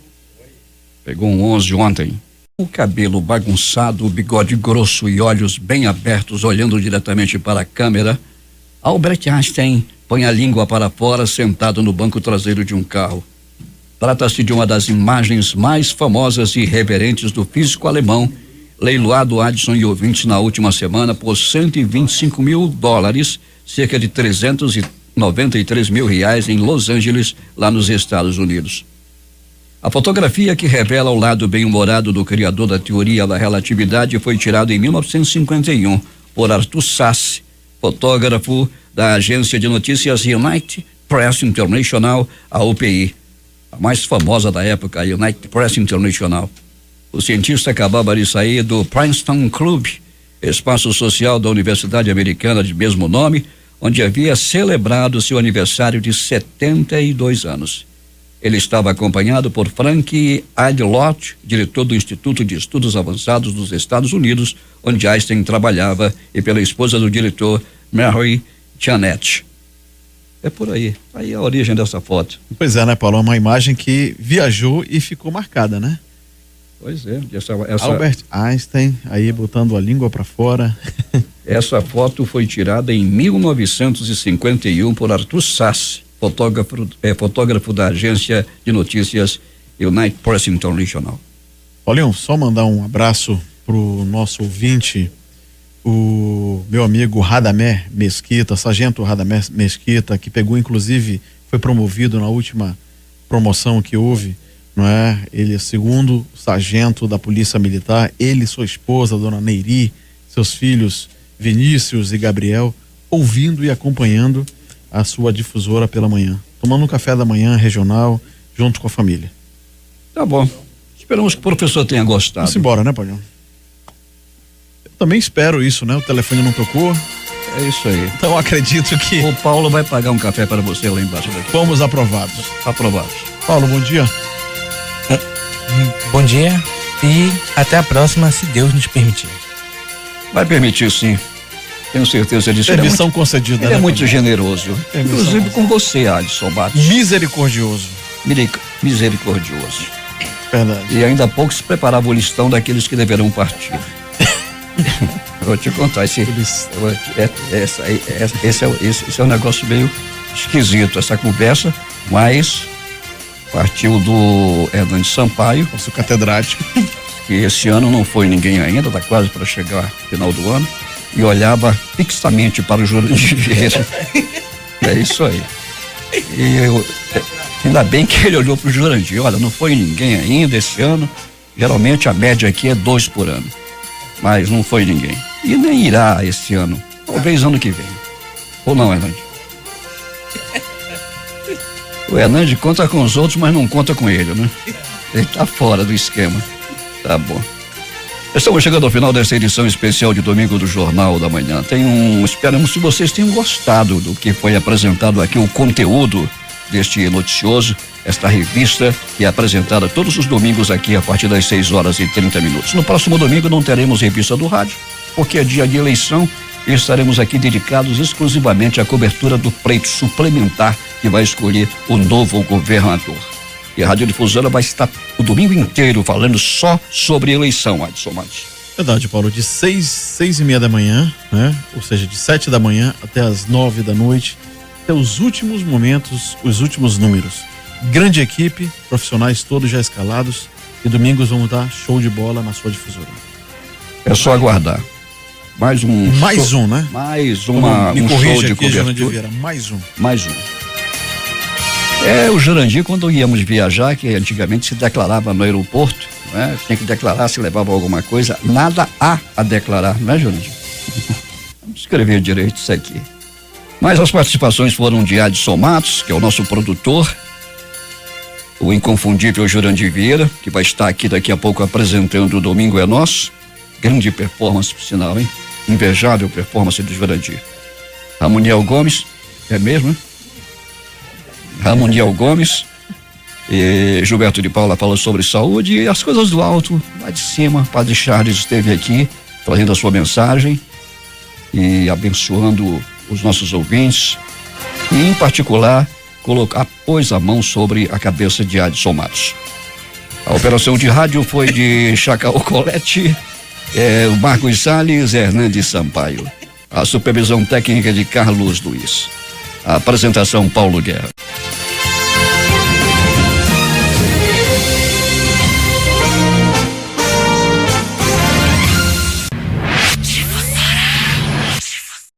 Pegou um 11 ontem. O cabelo bagunçado, o bigode grosso e olhos bem abertos, olhando diretamente para a câmera, Albert Einstein põe a língua para fora, sentado no banco traseiro de um carro. Trata-se de uma das imagens mais famosas e irreverentes do físico alemão, leiloado Adson e ouvintes na última semana por $125 mil, cerca de 393 mil reais, em Los Angeles, lá nos Estados Unidos. A fotografia, que revela o lado bem-humorado do criador da teoria da relatividade, foi tirada em 1951 por Arthur Sasse, fotógrafo da agência de notícias United Press International, a UPI, a mais famosa da época, a United Press International. O cientista acabava de sair do Princeton Club, espaço social da Universidade Americana de mesmo nome, onde havia celebrado seu aniversário de 72 anos. Ele estava acompanhado por Frank Adelot, diretor do Instituto de Estudos Avançados dos Estados Unidos, onde Einstein trabalhava, e pela esposa do diretor, Mary Janet. É por aí. Aí a origem dessa foto. Pois é, né, Paulo? Uma imagem que viajou e ficou marcada, né? Pois é. Albert Einstein aí botando a língua para fora. Essa foto foi tirada em 1951 por Arthur Sasse, fotógrafo da agência de notícias United Press International. Paulinho, só mandar um abraço pro nosso ouvinte, o meu amigo Radamé Mesquita, sargento Radamé Mesquita, que pegou, inclusive, foi promovido na última promoção que houve, não é? Ele é segundo sargento da Polícia Militar, ele e sua esposa, dona Neiri, seus filhos Vinícius e Gabriel, ouvindo e acompanhando a sua difusora pela manhã, tomando um café da manhã regional, junto com a família. Tá bom. Esperamos que o professor tenha gostado. Vamos embora, né, Paulinho? Eu também espero isso, né? O telefone não tocou. É isso aí. Então acredito que o Paulo vai pagar um café para você lá embaixo daqui. Fomos aprovados. Aprovados. Paulo, bom dia. Bom dia e até a próxima, se Deus nos permitir. Vai permitir, sim. Tenho certeza disso. Permissão concedida. Ele é muito generoso. Inclusive com você, Adson Matos. Misericordioso. Misericordioso. Verdade. E ainda há pouco se preparava o listão daqueles que deverão partir. Eu vou te contar, esse é um negócio meio esquisito, essa conversa, mas partiu do Hernandes Sampaio, nosso catedrático, que esse ano não foi ninguém ainda, está quase para chegar no final do ano, e olhava fixamente para o Jurandir Vieira. É isso aí. E ainda bem que ele olhou para o Jurandir, olha, não foi ninguém ainda esse ano, geralmente a média aqui é 2 por ano, mas não foi ninguém. E nem irá esse ano, talvez ano que vem. Ou não, Hernandes? O Hernandes conta com os outros, mas não conta com ele, né? Ele tá fora do esquema. Tá bom. Estamos chegando ao final dessa edição especial de domingo do Jornal da Manhã. Esperamos que vocês tenham gostado do que foi apresentado aqui, o conteúdo deste noticioso, esta revista que é apresentada todos os domingos aqui a partir das 6h30. No próximo domingo não teremos revista do rádio, porque é dia de eleição e estaremos aqui dedicados exclusivamente à cobertura do pleito suplementar que vai escolher o novo governador. E a Radiodifusora vai estar o domingo inteiro falando só sobre eleição, Adson Matos. Verdade, Paulo, de 6h30 da manhã, né? Ou seja, de 7 da manhã até as 9 da noite, até os últimos momentos, os últimos números. Grande equipe, profissionais todos já escalados, e domingos vamos dar show de bola na sua difusora. É só aguardar. Mais um show, né? Mais Me um corrige show de aqui, Jurandir cobertura. Vieira, mais um. Mais um. O Jurandir, quando íamos viajar, que antigamente se declarava no aeroporto, né? Tinha que declarar se levava alguma coisa, nada há a declarar, não é, Jurandir? Vamos escrever direito isso aqui. Mas as participações foram de Adson Matos, que é o nosso produtor, o inconfundível Jurandir Vieira, que vai estar aqui daqui a pouco apresentando o Domingo é Nosso. Grande performance, por sinal, hein? Invejável performance do Jurandir. Ramuniel Gomes, é mesmo, né? Ramuniel Gomes e Gilberto de Paula falou sobre saúde e as coisas do alto, lá de cima. Padre Charles esteve aqui trazendo a sua mensagem e abençoando os nossos ouvintes e, em particular, pôs a mão sobre a cabeça de Adson Matos. A operação de rádio foi de Chacal Colette, o Marcos Salles, Hernandes Sampaio. A supervisão técnica de Carlos Luiz. A apresentação Paulo Guerra.